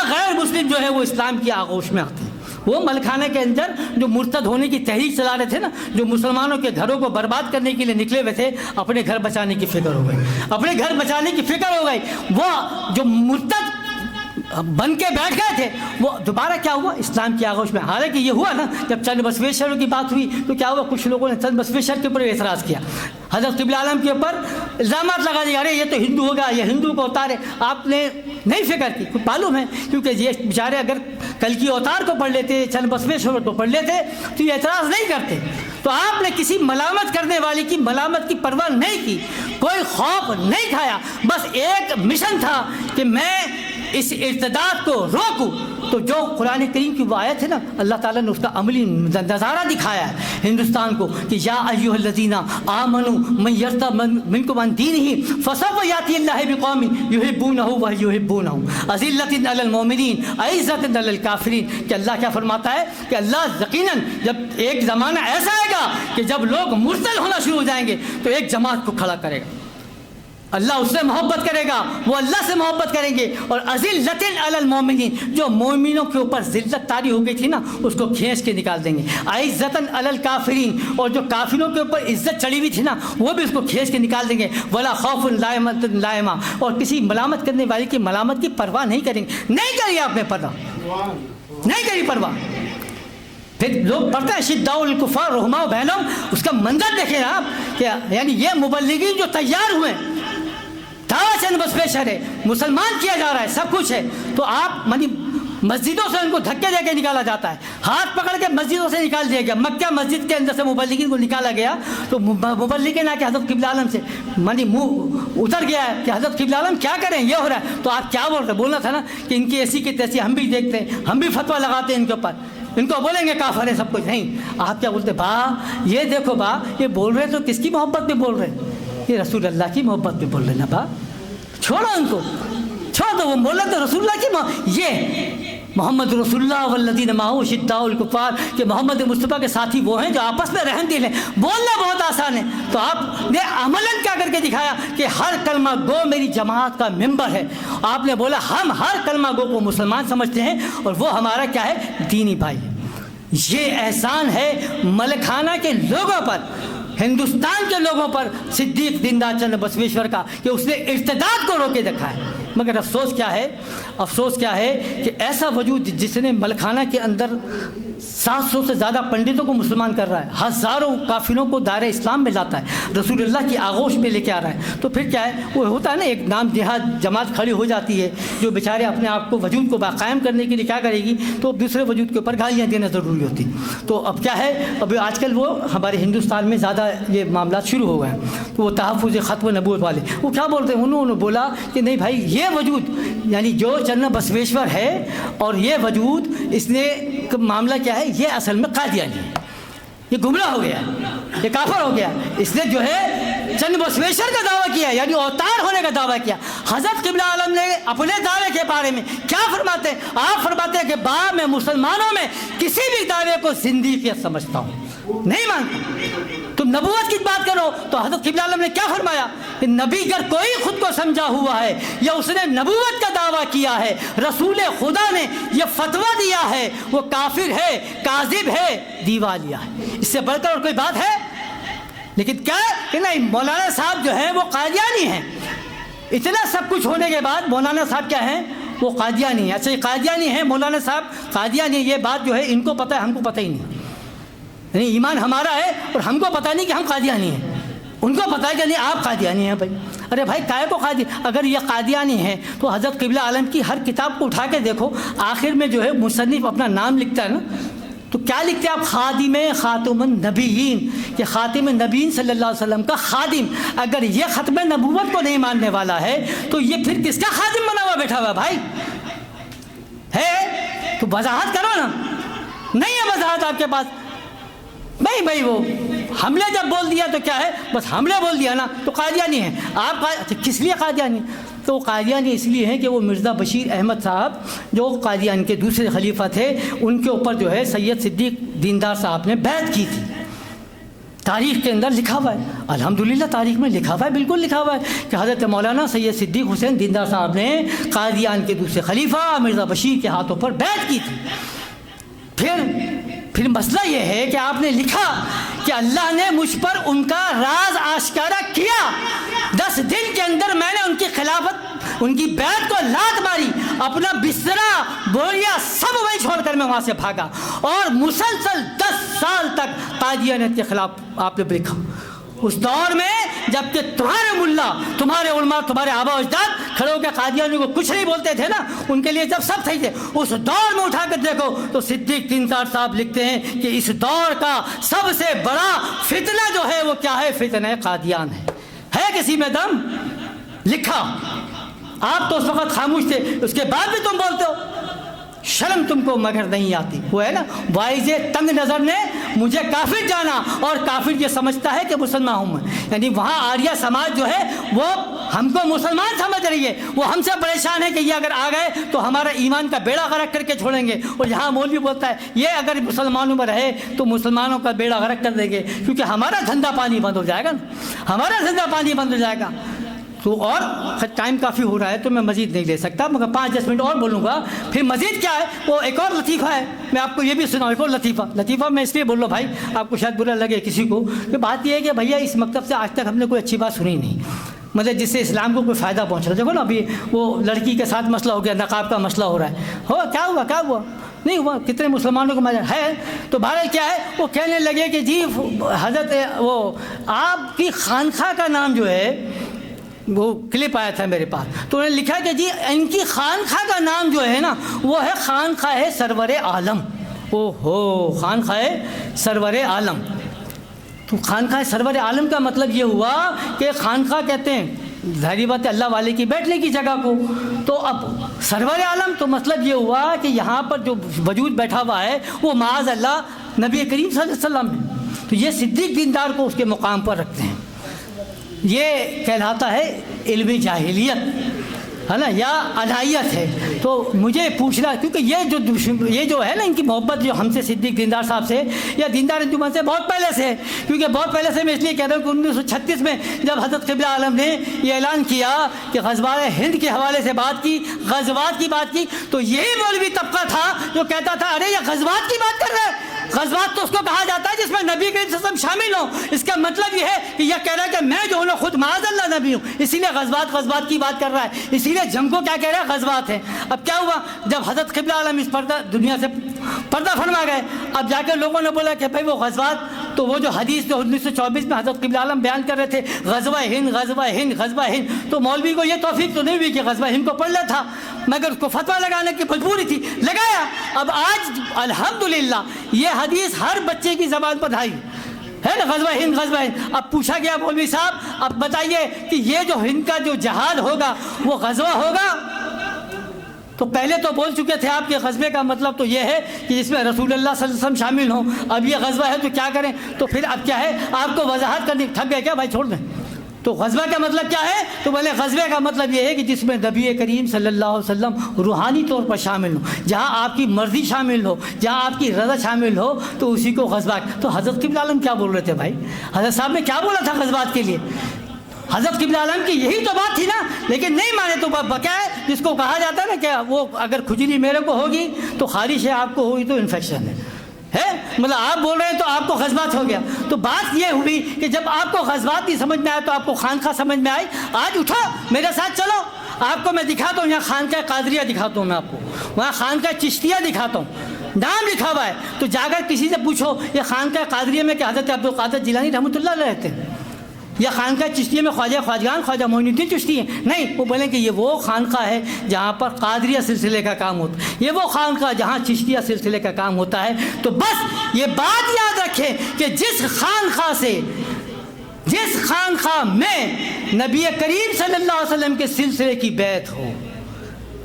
غیر مسلم جو ہے وہ اسلام کی آغوش میں آتے ہیں۔ وہ ملکھانہ کے اندر جو مرتد ہونے کی تحریک چلا رہے تھے نا، جو مسلمانوں کے گھروں کو برباد کرنے کے لیے نکلے ہوئے تھے، اپنے گھر بچانے کی فکر ہو گئی، اپنے گھر بچانے کی فکر ہو گئی۔ وہ جو مرتد بن کے بیٹھ گئے تھے وہ دوبارہ کیا ہوا؟ اسلام کی آغوش میں۔ حالانکہ یہ ہوا نا، جب چند بسویشوروں کی بات ہوئی تو کیا ہوا؟ کچھ لوگوں نے چند بسویشور کے اوپر اعتراض کیا، حضرت قبلہ عالم کے اوپر الزامات لگا دیا، ارے یہ تو ہندو ہوگا، یہ ہندو کو اتارے۔ آپ نے نہیں فکر کی، کچھ معلوم ہے، کیونکہ یہ بیچارے اگر کل کی اوتار کو پڑھ لیتے، چند بسویشور کو پڑھ لیتے تو یہ اعتراض نہیں کرتے۔ تو آپ نے کسی ملامت کرنے والے کی ملامت کی پرواہ نہیں کی، کوئی خوف نہیں کھایا، بس ایک مشن تھا کہ میں اس ارتداد کو روکوں۔ تو جو قرآن کریم کی وہ آیت ہے نا، اللہ تعالیٰ نے اس کا عملی نظارہ دکھایا ہے ہندوستان کو کہ یا ایھا الذین آمنوا من یرتد منکم عن دینہ فسوف یأتی اللہ بقوم یحبونہ ویحبونہ اذلۃ علی المؤمنین اعزۃ علی الکافرین۔ کہ اللہ کیا فرماتا ہے کہ اللہ یقیناً جب ایک زمانہ ایسا آئے گا کہ جب لوگ مرتد ہونا شروع ہو جائیں گے تو ایک جماعت کو کھڑا کرے گا، اللہ اس سے محبت کرے گا، وہ اللہ سے محبت کریں گے، اور اذلۃ علی المؤمنین، جو مومنوں کے اوپر ذلت طاری ہو گئی تھی نا اس کو کھینچ کے نکال دیں گے، اعزۃ علی الکافرین، اور جو کافروں کے اوپر عزت چڑھی ہوئی تھی نا وہ بھی اس کو کھینچ کے نکال دیں گے، ولا خوف لائمہ، اور کسی ملامت کرنے والے کی ملامت کی پرواہ نہیں کریں گے۔ نہیں کری آپ نے پرواہ، نہیں کری پرواہ۔ پھر لوگ پڑھتے ہیں شداء الکفار رحماء بینہم، اس کا منظر دیکھیں آپ کہ یعنی یہ مبلغین جو تیار ہوئے، دعویٰ چند بسویشور ہے، مسلمان کیا جا رہا ہے، سب کچھ ہے، تو آپ مسجدوں سے ان کو دھکے دے کے نکالا جاتا ہے، ہاتھ پکڑ کے مسجدوں سے نکال دیا گیا۔ مکہ مسجد کے اندر سے مبلغین کو نکالا گیا تو مبلغین آ کے حضرت قبلہ عالم سے منہ اتر گیا ہے کہ حضرت قبلہ عالم کیا کریں، یہ ہو رہا ہے۔ تو آپ کیا بول رہے؟ بولنا تھا نا کہ ان کی ایسی کی تیسی ہم بھی دیکھتے ہیں، ہم بھی فتویٰ لگاتے ہیں ان کے اوپر، ان کو بولیں گے کافر ہے سب کچھ۔ نہیں، آپ کیا بولتے؟ با یہ دیکھو با، یہ بول رہے تو کس کی محبت میں بول رہے؟ یہ رسول اللہ کی محبت میں بول رہے نا با، چھوڑو ان کو، چھوڑ دو، وہ بول رہے تو رسول اللہ کی یہ محمد رسول اللہ والذین معہ شداء الکفار، کہ محمد مصطفیٰ کے ساتھی وہ ہیں جو آپس میں رحم دل ہیں۔ بولنا بہت آسان ہے، تو آپ نے عملاً کیا کر کے دکھایا کہ ہر کلمہ گو میری جماعت کا ممبر ہے۔ آپ نے بولا ہم ہر کلمہ گو کو مسلمان سمجھتے ہیں اور وہ ہمارا کیا ہے؟ دینی بھائی۔ یہ احسان ہے ملکھانہ کے لوگوں پر، ہندوستان کے لوگوں پر صدیق زندہ چند بسویشور کا، کہ اس نے ارتداد کو روکے رکھا ہے۔ مگر افسوس کیا ہے؟ افسوس کیا ہے کہ ایسا وجود جس نے ملکھانہ کے اندر 700 سے زیادہ پنڈتوں کو مسلمان کر رہا ہے، ہزاروں کافروں کو دائرہ اسلام میں لاتا ہے، رسول اللہ کی آغوش میں لے کے آ رہا ہے، تو پھر کیا ہے؟ وہ ہوتا ہے نا، ایک نام جہاد جماعت کھڑی ہو جاتی ہے جو بیچارے اپنے آپ کو وجود کو باقائم کرنے کے لیے کیا کرے گی؟ تو دوسرے وجود کے اوپر گالیاں دینا ضروری ہوتی۔ تو اب کیا ہے؟ اب آج کل وہ ہمارے ہندوستان میں زیادہ یہ معاملات شروع ہو گئے ہیں، تو وہ تحفظ ختم نبوت والے وہ کیا بولتے ہیں؟ انہوں نے بولا کہ نہیں بھائی، یہ وجود یعنی جو چند بسویشور ہے اور یہ وجود، اس نے معاملہ کیا ہے؟ یہ اصل میں قادیانی ہے، یہ گمراہ ہو گیا ہے، یہ کافر ہو گیا. اس نے جو ہے چند بسویشور کا دعویٰ کیا، یعنی اوتار ہونے کا دعویٰ کیا. حضرت قبلہ عالم نے اپنے دعوے کے بارے میں کیا فرماتے ہیں؟ آپ فرماتے ہیں کہ میں مسلمانوں میں کسی بھی دعوے کو زندیقیت سمجھتا ہوں، نہیں مانتا. تم نبوت کی بات کرو تو حضرت قبلہ عالم نے کیا فرمایا کہ نبی اگر کوئی خود کو سمجھا ہوا ہے یا اس نے نبوت کا دعویٰ کیا ہے، رسول خدا نے یہ فتویٰ دیا ہے، وہ کافر ہے، کاذب ہے، دیوالیہ ہے. اس سے بڑھ کر اور کوئی بات ہے؟ لیکن کیا ہے کہ نہیں، مولانا صاحب جو ہیں وہ قادیانی ہیں. اتنا سب کچھ ہونے کے بعد مولانا صاحب کیا ہیں؟ وہ قادیانی ہیں. اچھا یہ قادیانی ہیں، مولانا صاحب قادیانی ہیں، یہ بات جو ہے ان کو پتہ ہے، ہم کو پتہ ہی نہیں. یعنی ایمان ہمارا ہے اور ہم کو پتہ نہیں کہ ہم قادیانی ہیں، ان کو پتہ ہے کہ نہیں آپ قادیانی ہیں. بھائی ارے بھائی کائے کو اگر یہ قادیانی ہیں تو حضرت قبلہ عالم کی ہر کتاب کو اٹھا کے دیکھو، آخر میں جو ہے مصنف اپنا نام لکھتا ہے نا، تو کیا لکھتے ہیں آپ؟ خادم خاتم النبیین، کہ خاتم النبیین صلی اللہ علیہ وسلم کا خادم. اگر یہ ختم نبوت کو نہیں ماننے والا ہے تو یہ پھر کس کا خادم بنا ہوا بیٹھا ہوا بھائی ہے؟ تو وضاحت کرو نا. نہیں ہے وضاحت آپ کے پاس. نہیں بھائی وہ ہم نے جب بول دیا تو کیا ہے، بس ہم نے بول دیا نا تو قادیانی ہیں آپ. کس لیے قادیانی؟ تو قادیانی اس لیے ہیں کہ وہ مرزا بشیر احمد صاحب جو قادیان کے دوسرے خلیفہ تھے، ان کے اوپر جو ہے سید صدیق دیندار صاحب نے بیعت کی تھی. تاریخ کے اندر لکھا ہوا ہے، الحمدللہ تاریخ میں لکھا ہوا ہے، بالکل لکھا ہوا ہے کہ حضرت مولانا سید صدیق حسین دیندار صاحب نے قادیان کے دوسرے خلیفہ مرزا بشیر کے ہاتھوں پر بیعت کی تھی. پھر مسئلہ یہ ہے کہ آپ نے لکھا کہ اللہ نے مجھ پر ان کا راز آشکارا کیا، 10 دن کے اندر میں نے ان کی خلافت، ان کی بیعت کو لات ماری، اپنا بسترا بوریا سب وہیں چھوڑ کر میں وہاں سے بھاگا، اور مسلسل 10 سال تک قادیانیت کے خلاف آپ نے لکھا. اس دور میں جب کہ تمہارے ملا، تمہارے علماء، تمہارے آبا و اجداد کھڑے ہو کے قادیانیوں کو کچھ نہیں بولتے تھے نا، ان کے لیے جب سب صحیح تھے، اس دور میں اٹھا کر دیکھو تو صدیق دیندار صاحب لکھتے ہیں کہ اس دور کا سب سے بڑا فتنہ جو ہے وہ کیا ہے؟ فتنہ قادیان ہے کسی میں دم؟ لکھا. آپ تو اس وقت خاموش تھے، اس کے بعد بھی تم بولتے ہو. شرم تم کو مگر نہیں آتی. وہ ہے نا وائز تنگ نظر نے مجھے کافر جانا، اور کافر یہ سمجھتا ہے کہ مسلمان ہوں میں. یعنی وہاں آریہ سماج جو ہے وہ ہم کو مسلمان سمجھ رہی ہے، وہ ہم سے پریشان ہے کہ یہ اگر آ گئے تو ہمارا ایمان کا بیڑا غرق کر کے چھوڑیں گے. اور یہاں مولوی بولتا ہے یہ اگر مسلمانوں میں رہے تو مسلمانوں کا بیڑا غرق کر دیں گے، کیونکہ ہمارا دھندا پانی بند ہو جائے گا نا، ہمارا دھندا پانی بند ہو جائے گا. تو اور ٹائم کافی ہو رہا ہے تو میں مزید نہیں لے سکتا، مگر 5-10 منٹ اور بولوں گا. پھر مزید کیا ہے، وہ ایک اور لطیفہ ہے، میں آپ کو یہ بھی سناؤں. ایک اور لطیفہ میں اس لیے بول رہا ہوں بھائی، آپ کو شاید برا لگے کسی کو، کہ بات یہ ہے کہ بھیا اس مکتب سے آج تک ہم نے کوئی اچھی بات سنی نہیں، مطلب جس سے اسلام کو کوئی فائدہ پہنچا. دیکھو نا ابھی وہ لڑکی کے ساتھ مسئلہ ہو گیا، نقاب کا مسئلہ ہو رہا ہے، کیا ہوا نہیں ہوا، کتنے مسلمانوں کو مزہ ہے. تو بہرحال کیا ہے، وہ کہنے لگے کہ جی حضرت وہ آپ کی خانقاہ کا نام جو ہے، وہ کلپ آیا تھا میرے پاس، تو انہوں نے لکھا کہ جی ان کی خانقاہ کا نام جو ہے نا وہ ہے خانقاہ سرور عالم. خانقاہ سرور عالم. تو خانقاہ سرور عالم کا مطلب یہ ہوا کہ خانقاہ کہتے ہیں ظاہری بات ہے اللہ والے کی بیٹھنے کی جگہ کو. تو اب سرور عالم تو مطلب یہ ہوا کہ یہاں پر جو وجود بیٹھا ہوا ہے وہ معاذ اللہ نبی کریم صلی اللہ علیہ وسلم ہے. تو یہ صدیق دیندار کو اس کے مقام پر رکھتے ہیں. یہ کہلاتا ہے علم جاہلیت ہے نا، یا ادائیت ہے. تو مجھے پوچھنا، کیونکہ یہ جو ہے نا ان کی محبت جو ہم سے صدیق دیندار صاحب سے یا دیندار انجمن سے بہت پہلے سے ہے، کیونکہ بہت پہلے سے میں اس لیے کہہ رہا ہوں کہ 1936 میں جب حضرت قبلہ عالم نے یہ اعلان کیا کہ غزوہ ہند کے حوالے سے بات کی، غزوات کی بات کی، تو یہی مولوی طبقہ تھا جو کہتا تھا ارے یہ غزوات کی بات کر رہے ہیں. غزوات تو اس کو کہا جاتا ہے جس میں نبی کریم صلی اللہ علیہ وسلم شامل ہوں. اس کا مطلب یہ ہے کہ یہ کہہ رہا ہے کہ میں جو ہوں خود معاذ اللہ نبی ہوں، اسی لیے غزوات کی بات کر رہا ہے. اسی لیے جنگ کو کیا کہہ رہا ہے؟ غزوات ہے. اب کیا ہوا جب حضرت قبلہ عالم اس دنیا سے پردہ فرما گئے، اب جا کے لوگوں نے بولا کہ بھائی وہ غزوات، تو وہ جو حدیث جو 1924 میں حضرت قبلہ عالم بیان کر رہے تھے غزوہ ہند، تو مولوی کو یہ توفیق تو نہیں ہوئی کہ غزوہ ہند کو پڑھ لیا تھا، مگر اس کو فتویٰ لگانے کی مجبوری تھی، لگایا. اب آج الحمدللہ یہ حدیث ہر بچے کی زبان پر دھائی ہے نا، غزوہ ہند. اب پوچھا گیا مولوی صاحب اب بتائیے کہ یہ جو ہند کا جو جہاد ہوگا وہ غزوہ ہوگا؟ تو پہلے تو بول چکے تھے آپ کے غزوے کا مطلب تو یہ ہے کہ جس میں رسول اللہ صلی اللہ علیہ وسلم شامل ہوں. اب یہ غزوہ ہے تو کیا کریں؟ تو پھر اب کیا ہے، آپ کو وضاحت کرنے تھک گئے کیا بھائی؟ چھوڑ دیں. تو غزوہ کا مطلب کیا ہے؟ تو بولے غزوے کا مطلب یہ ہے کہ جس میں نبی کریم صلی اللہ علیہ وسلم روحانی طور پر شامل ہوں، جہاں آپ کی مرضی شامل ہو، جہاں آپ کی رضا شامل ہو، تو اسی کو غزوہ. تو حضرت قبلہ عالم کیا بول رہے تھے بھائی؟ حضرت صاحب نے کیا بولا تھا غزوات کے لیے؟ حضرت قبلہ عالم کی یہی تو بات تھی نا، لیکن نہیں مانے. تو بقا ہے جس کو کہا جاتا ہے نا کہ وہ اگر کھجلی میرے کو ہوگی تو خارش ہے، آپ کو ہوگی تو انفیکشن ہے. مطلب آپ بول رہے ہیں تو آپ کو غزوات ہو گیا. تو بات یہ ہوئی کہ جب آپ کو غزوات نہیں سمجھ میں آیا تو آپ کو خانقاہ سمجھ میں آئی. آج اٹھو میرے ساتھ چلو، آپ کو میں دکھاتا ہوں. یہاں خانقاہ قادریہ دکھاتا ہوں میں آپ کو، وہاں خانقاہ چشتیہ دکھاتا ہوں، نام لکھا ہوا ہے. تو جا کر کسی سے پوچھو یہ خانقاہ قادریہ میں کہ حضرت عبدالقادر جیلانی رحمۃ اللہ علیہ رہتے ہیں، یا خانقاہ چشتیہ میں خواجہ خواجگان خواجہ معین الدین چشتی ہیں؟ نہیں، وہ بولیں کہ یہ وہ خانقاہ ہے جہاں پر قادریہ سلسلے کا کام ہوتا ہے، یہ وہ خانقاہ جہاں چشتیہ سلسلے کا کام ہوتا ہے. تو بس یہ بات یاد رکھیں کہ جس خانقاہ میں نبی کریم صلی اللہ علیہ وسلم کے سلسلے کی بیعت ہو،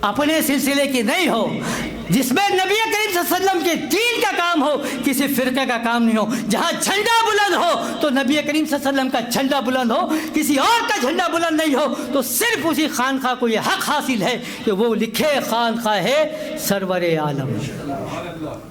اپنے سلسلے کی نہیں ہو، جس میں نبی کریم صلی اللہ علیہ وسلم کے دین کا کام ہو، کسی فرقے کا کام نہیں ہو، جہاں جھنڈا بلند ہو تو نبی کریم صلی اللہ علیہ وسلم کا جھنڈا بلند ہو، کسی اور کا جھنڈا بلند نہیں ہو، تو صرف اسی خانقاہ کو یہ حق حاصل ہے کہ وہ لکھے خانقاہ ہے سرور عالم.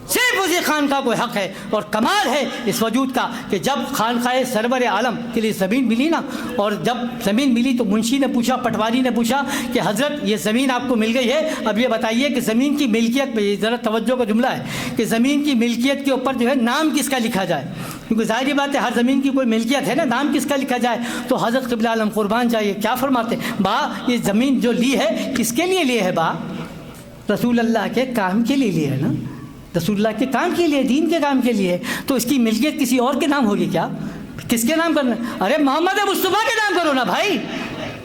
صرف اسی خانقاہ کو حق ہے. اور کمال ہے اس وجود کا کہ جب خانقاہ سرور عالم کے لیے زمین ملی نا، اور جب زمین ملی تو منشی نے پوچھا، پٹواری نے پوچھا کہ حضرت یہ زمین آپ کو مل گئی ہے، اب یہ بتائیے کہ زمین کی ملکیت پہ، یہ ذرا توجہ کا جملہ ہے کہ زمین کی ملکیت کے اوپر جو ہے نام کس کا لکھا جائے، کیونکہ ظاہری بات ہے ہر زمین کی کوئی ملکیت ہے نا، نام کس کا لکھا جائے. تو حضرت قبلہ عالم قربان جائیے کیا فرماتے با، یہ زمین جو لی ہے کس کے لیے لی ہے با؟ رسول اللہ کے کام کے لیے لی ہے نا، رسول اللہ کے کام کے لیے، دین کے کام کے لیے. تو اس کی ملکیت کسی اور کے نام ہوگی کیا؟ کس کے نام کرنا؟ ارے محمد مصطفیٰ کے نام کرو نا بھائی،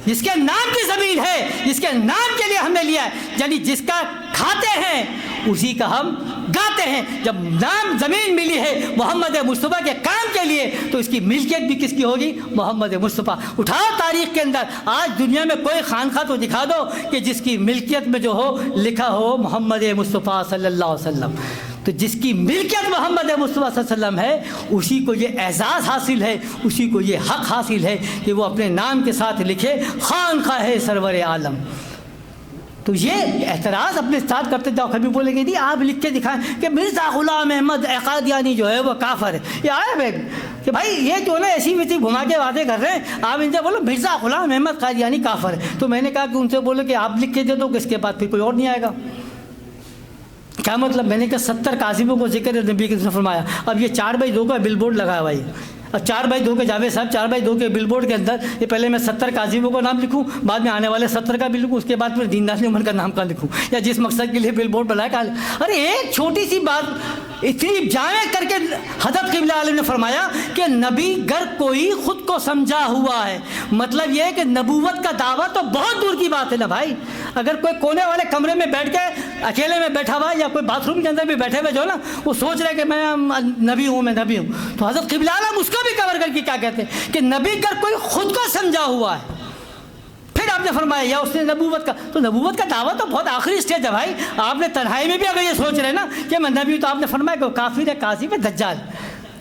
جس کے نام کی زمین ہے، جس کے نام کے لیے ہم نے لیا ہے، یعنی جس کا کھاتے ہیں اسی کا ہم گاتے ہیں. جب نام زمین ملی ہے محمد مصطفیٰ کے کام کے لیے تو اس کی ملکیت بھی کس کی ہوگی؟ محمد مصطفیٰ. اٹھاؤ تاریخ کے اندر آج دنیا میں کوئی خانقاہ تو دکھا دو کہ جس کی ملکیت میں جو ہو لکھا ہو محمد مصطفیٰ صلی اللہ علیہ وسلم. تو جس کی ملکیت محمد مصطفیٰ صلی اللہ علیہ وسلم ہے اسی کو یہ اعزاز حاصل ہے، اسی کو یہ حق حاصل ہے کہ وہ اپنے نام کے ساتھ لکھے خانقاہ سرور عالم. تو یہ اعتراض اپنے ساتھ کرتے جاؤ. کبھی بولیں گے نہیں آپ لکھ کے دکھائیں کہ مرزا غلام احمد قادیانی جو ہے وہ کافر ہے. یہ آیا بھائی کہ بھائی یہ جو نا ایسی ویسی گھما کے باتیں کر رہے ہیں، آپ ان سے بولو مرزا غلام احمد قادیانی کافر ہے. تو میں نے کہا کہ ان سے بولو کہ آپ لکھ کے دے دو کہ اس کے بعد پھر کوئی اور نہیں آئے گا. کیا مطلب؟ میں نے کہا 70 کاظموں کو ذکر نبی کے فرمایا. اب یہ 4x2 کا بل بورڈ لگایا بھائی، اب 4x2 کے جاوید صاحب 4x2 کے بل بورڈ کے اندر یہ پہلے میں 70 کاظموں کو نام لکھوں، بعد میں آنے والے 70 کا بھی لکھوں، اس کے بعد پھر دین داشت عمر کا نام کا لکھوں، یا جس مقصد کے لیے بل بورڈ بنایا کا. ارے ایک چھوٹی سی بات اتنی جامع کر کے حضرت قبلہ عالم نے فرمایا کہ نبی گر کوئی خود کو سمجھا ہوا ہے. مطلب یہ ہے کہ نبوت کا دعویٰ تو بہت دور کی بات ہے نا بھائی. اگر کوئی کونے والے کمرے میں بیٹھ کے اکیلے میں بیٹھا ہوا ہے یا کوئی باتھ روم کے اندر بھی بیٹھے ہوئے جو نا وہ سوچ رہے کہ میں نبی ہوں، میں نبی ہوں، تو حضرت قبلہ عالم اس کو بھی کور کر کے کیا کہتے ہیں کہ نبی گر کوئی خود کو سمجھا ہوا ہے. پھر آپ نے فرمایا یا اس نے نبوت کا، تو نبوت کا دعویٰ تو بہت آخری اسٹیج ہے بھائی. آپ نے تنہائی میں بھی اگر یہ سوچ رہے نا کہ میں نبی ہوں تو آپ نے فرمایا کہ وہ کافر ہے، کاذب ہے، دجال.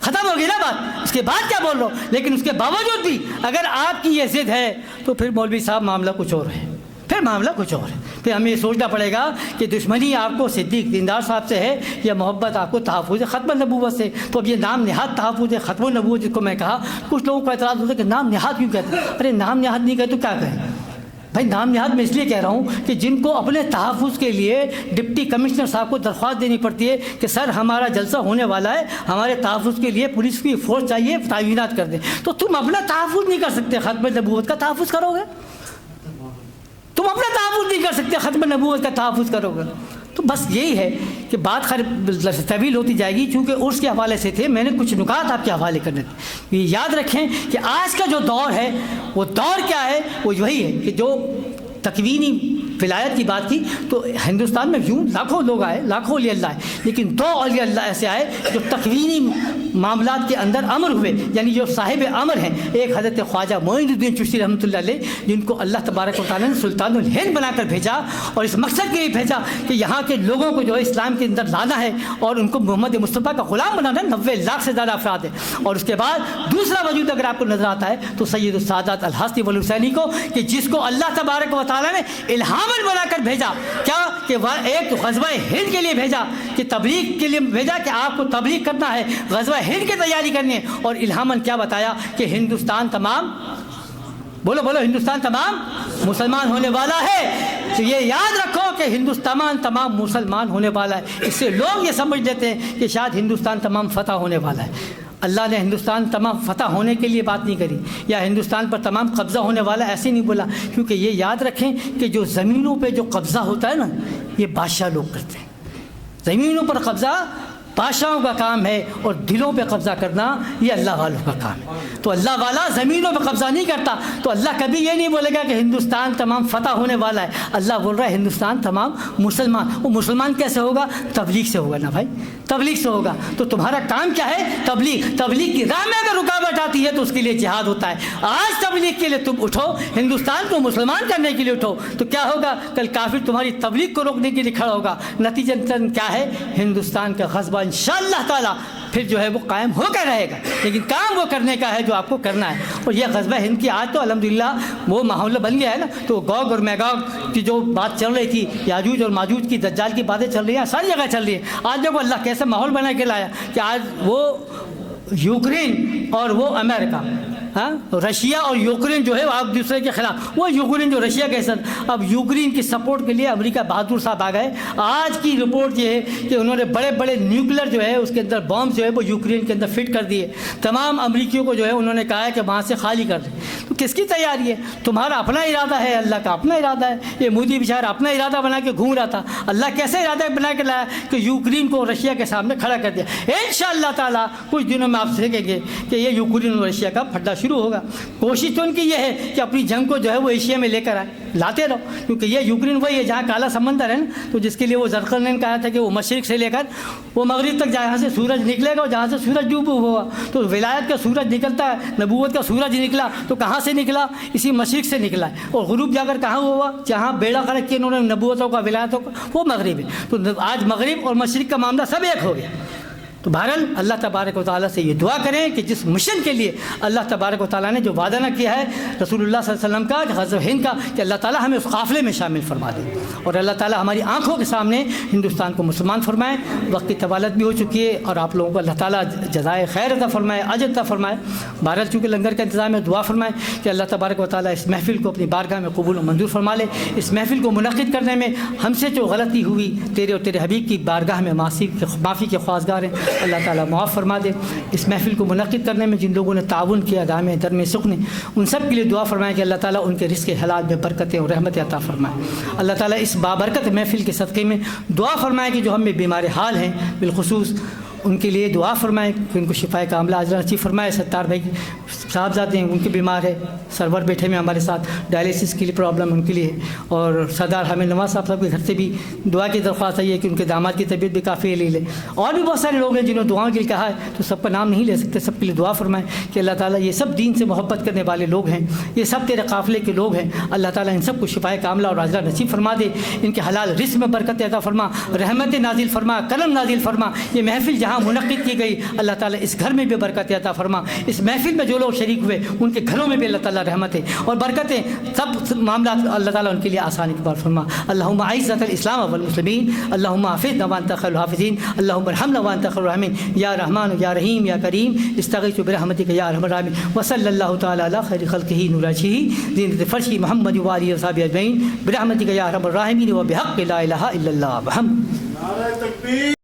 ختم ہو گئی نا بات. اس کے بعد کیا بول رہا ہوں؟ لیکن اس کے باوجود بھی اگر آپ کی یہ ضد ہے تو پھر مولوی صاحب معاملہ کچھ اور ہے، پھر معاملہ کچھ اور ہے. پھر ہمیں یہ سوچنا پڑے گا کہ دشمنی آپ کو صدیق دیندار صاحب سے ہے یا محبت آپ کو تحفظ ختم نبوت سے. تو اب یہ نام نہاد تحفظ ختم نبوت جس کو میں کہا، کچھ لوگوں کا اعتراض ہوتا ہے کہ نام نہاد کیوں کہتے ہیں؟ ارے نام نہاد نہیں کہتے تو کیا کہیں بھائی؟ نام نہاد میں اس لیے کہہ رہا ہوں کہ جن کو اپنے تحفظ کے لیے ڈپٹی کمشنر صاحب کو درخواست دینی پڑتی ہے کہ سر ہمارا جلسہ ہونے والا ہے، ہمارے تحفظ کے لیے پولیس کی فورس چاہیے، تعینات کر دیں. تو تم اپنا تحفظ نہیں کر سکتے، ختم نبوت کا تحفظ کرو گے؟ تم اپنا تحفظ نہیں کر سکتے، ختم نبوت کا تحفظ کرو گے؟ تو بس یہی ہے کہ بات طویل ہوتی جائے گی. چونکہ عرس کے حوالے سے تھے، میں نے کچھ نکات آپ کے حوالے کرنے تھے. یہ یاد رکھیں کہ آج کا جو دور ہے وہ دور کیا ہے؟ وہ وہی ہے کہ جو تکوینی ولایت کی بات کی تو ہندوستان میں یوں لاکھوں لوگ آئے، لاکھوں اولیاء اللہ آئے، لیکن 2 اولیاء اللہ ایسے آئے جو تکوینی معاملات کے اندر امر ہوئے، یعنی جو صاحب امر ہیں۔ ایک حضرت خواجہ معین الدین چشتی رحمۃ اللہ علیہ، جن کو اللہ تبارک و تعالیٰ نے سلطان الہند بنا کر بھیجا، اور اس مقصد کے لیے بھیجا کہ یہاں کے لوگوں کو جو ہے اسلام کے اندر لانا ہے اور ان کو محمد مصطفیٰ کا غلام بنانا ہے۔ 90 لاکھ سے زیادہ افراد ہیں۔ اور اس کے بعد دوسرا وجود اگر آپ کو نظر آتا ہے تو سید السادات الحسنی والحسینی کو، کہ جس کو اللہ تبارک و تعالیٰ نے الہاماً بنا کر بھیجا، کیا کہ ایک غزوہ ہند کے لیے بھیجا، کہ تبلیغ کے لیے بھیجا کہ آپ کو تبلیغ کرنا ہے، غزوہ ہند کی تیاری کرنی ہے، اور الہاماً کیا بتایا کہ ہندوستان تمام، بولو بولو، ہندوستان تمام مسلمان ہونے والا ہے۔ تو یہ یاد رکھو کہ ہندوستان تمام مسلمان ہونے والا ہے۔ اس سے لوگ یہ سمجھ لیتے ہیں کہ شاید ہندوستان تمام فتح ہونے والا ہے۔ اللہ نے ہندوستان تمام فتح ہونے کے لیے بات نہیں کری، یا ہندوستان پر تمام قبضہ ہونے والا ایسے نہیں بولا، کیونکہ یہ یاد رکھیں کہ جو زمینوں پہ جو قبضہ ہوتا ہے نا، یہ بادشاہ لوگ کرتے ہیں۔ زمینوں پر قبضہ بادشاہوں کا کام ہے، اور دلوں پہ قبضہ کرنا یہ اللہ والوں کا کام ہے۔ تو اللہ والا زمینوں پہ قبضہ نہیں کرتا، تو اللہ کبھی یہ نہیں بولے گا کہ ہندوستان تمام فتح ہونے والا ہے۔ اللہ بول رہا ہے ہندوستان تمام مسلمان۔ وہ مسلمان کیسے ہوگا؟ تبلیغ سے ہوگا نا بھائی، تبلیغ سے ہوگا۔ تو تمہارا کام کیا ہے؟ تبلیغ۔ تبلیغ کی راہ میں اگر رکاوٹ آتی ہے تو اس کے لیے جہاد ہوتا ہے۔ آج تبلیغ کے لیے تم اٹھو، ہندوستان کو مسلمان کرنے کے لیے اٹھو، تو کیا ہوگا؟ کل کافر تمہاری تبلیغ کو روکنے کے لیے کھڑا ہوگا۔ نتیجتاً کیا ہے؟ ہندوستان کا غصبہ انشاءاللہ تعالیٰ پھر جو ہے وہ قائم ہو کر رہے گا، لیکن کام وہ کرنے کا ہے جو آپ کو کرنا ہے۔ اور یہ غزوہ ہند کی آج تو الحمدللہ وہ ماحول بن گیا ہے نا۔ تو گوگ اور میگوگ کی جو بات چل رہی تھی، یاجوج اور ماجوج کی، دجال کی باتیں چل رہی ہیں، ساری جگہ چل رہی ہے۔ آج دیکھو اللہ کیسے ماحول بنا کے لایا کہ آج وہ یوکرین اور وہ امریکہ، رشیا اور یوکرین جو ہے وہ ایک دوسرے کے خلاف، وہ یوکرین جو رشیا کے ساتھ، اب یوکرین کی سپورٹ کے لیے امریکہ بہادر صاحب آ گئے۔ آج کی رپورٹ یہ ہے کہ انہوں نے بڑے بڑے نیوکلر جو ہے اس کے اندر بامب جو ہے وہ یوکرین کے اندر فٹ کر دیے۔ تمام امریکیوں کو جو ہے انہوں نے کہا ہے کہ وہاں سے خالی کر دیں۔ تو کس کی تیاری ہے؟ تمہارا اپنا ارادہ ہے، اللہ کا اپنا ارادہ ہے۔ یہ مودی بیچارہ اپنا ارادہ بنا کے گھوم رہا تھا، اللہ کیسے ارادہ بنا کے لایا کہ یوکرین کو رشیا کے سامنے کھڑا کر دیا۔ انشاءاللہ تعالیٰ کچھ دنوں میں آپ دیکھیں گے کہ یہ یوکرین اور رشیا کا پھڈا شروع ہوگا۔ کوشش تو ان کی یہ ہے کہ اپنی جنگ کو جو ہے وہ ایشیا میں لے کر آئے، لاتے رہو، کیونکہ یہ یوکرین وہی ہے جہاں کالا سمندر ہے نا، تو جس کے لیے وہ زرقل نے کہا تھا کہ وہ مشرق سے لے کر وہ مغرب تک جہاں سے سورج نکلے گا اور جہاں سے سورج ڈوب ہوا، تو ولایت کا سورج نکلتا ہے، نبوت کا سورج نکلا تو کہاں سے نکلا؟ اسی مشرق سے نکلا ہے، اور غروب جا کر کہاں ہوا؟ جہاں بیڑا غرق کیا انہوں نے نبوتوں کا، ولایتوں کا، وہ مغرب ہے۔ تو آج مغرب اور مشرق کا معاملہ سب ایک ہو گیا۔ تو بہرحال اللہ تبارک و تعالیٰ سے یہ دعا کریں کہ جس مشن کے لیے اللہ تبارک و تعالیٰ نے جو وعدہ نہ کیا ہے رسول اللہ صلی اللہ علیہ وسلم کا، کہ غزوہ ہند کا، کہ اللہ تعالیٰ ہمیں اس قافلے میں شامل فرما دے، اور اللہ تعالیٰ ہماری آنکھوں کے سامنے ہندوستان کو مسلمان فرمائے۔ وقت کی طوالت بھی ہو چکی ہے، اور آپ لوگوں کو اللہ تعالیٰ جزائے خیر عطا فرمائے، اجر عطا فرمائے۔ بہرحال چونکہ لنگر کا انتظام ہے، دعا فرمائے کہ اللہ تبارک و تعالیٰ اس محفل کو اپنی بارگاہ میں قبول و منظور فرما لے۔ اس محفل کو منعقد کرنے میں ہم سے جو غلطی ہوئی، تیرے اور تیرے حبیب کی بارگاہ میں معافی کے خواستگار ہیں، اللہ تعالیٰ معاف فرما دے۔ اس محفل کو منعقد کرنے میں جن لوگوں نے تعاون کیا، دام درم سخن، ان سب کے لیے دعا فرمائیں کہ اللہ تعالیٰ ان کے رزق حلال میں برکتیں اور رحمتیں عطا فرمائے۔ اللہ تعالیٰ اس بابرکت محفل کے صدقے میں دعا فرمائے کہ جو ہم میں بیمار حال ہیں بالخصوص ان کے لیے دعا فرمائیں کہ ان کو شفائے کاملہ عاجلہ نصیب فرمائے۔ ستار بھائی صاحبزادے ہیں، ان کے بیمار ہے، سرور بیٹھے میں ہمارے ساتھ، ڈائلیسس کے لیے پرابلم ان کے لیے، اور سردار حامد نواز صاحب کے گھر سے بھی دعا کی درخواست ہے کہ ان کے داماد کی طبیعت بھی کافی علیل ہے، اور بھی بہت سارے لوگ ہیں جنہوں نے دعاؤں کے لیے کہا ہے، تو سب کا نام نہیں لے سکتے، سب کے لیے دعا فرمائیں کہ اللہ تعالیٰ یہ سب دین سے محبت کرنے والے لوگ ہیں، یہ سب تیرے قافلے کے لوگ ہیں، اللہ تعالیٰ ان سب کو شفائے کاملہ اور عاجلہ نصیب فرما دے، ان کے حلال رزق میں برکت عطا فرما، رحمت نازل فرما، کرم نازل فرما۔ یہ محفل جہاں منعقد کی گئی اللہ تعالیٰ اس گھر میں بھی برکت عطا فرما، اس محفل میں جو لوگ شریک ہوئے ان کے گھروں میں بھی اللہ تعالیٰ رحمتیں اور برکتیں، سب معاملات اللہ تعالیٰ ان کے لیے آسانی کی بات فرما۔ اللہم اعز الاسلام والمسلمین، اللہم احفظنا وانت خیر الحافظین، اللہم ارحمنا وانت خیر الراحمین، یا رحمان یا رحیم یا کریم استغیث برحمتک یا ارحم الراحمین، وصلی اللہ تعالیٰ علی خیر خلقہ نور وجہہ زینت فرش محمد وآلہ وصحبہ اجمعین برحمتک یا ارحم الراحمین وبحق لا الہ الا اللہ محمد۔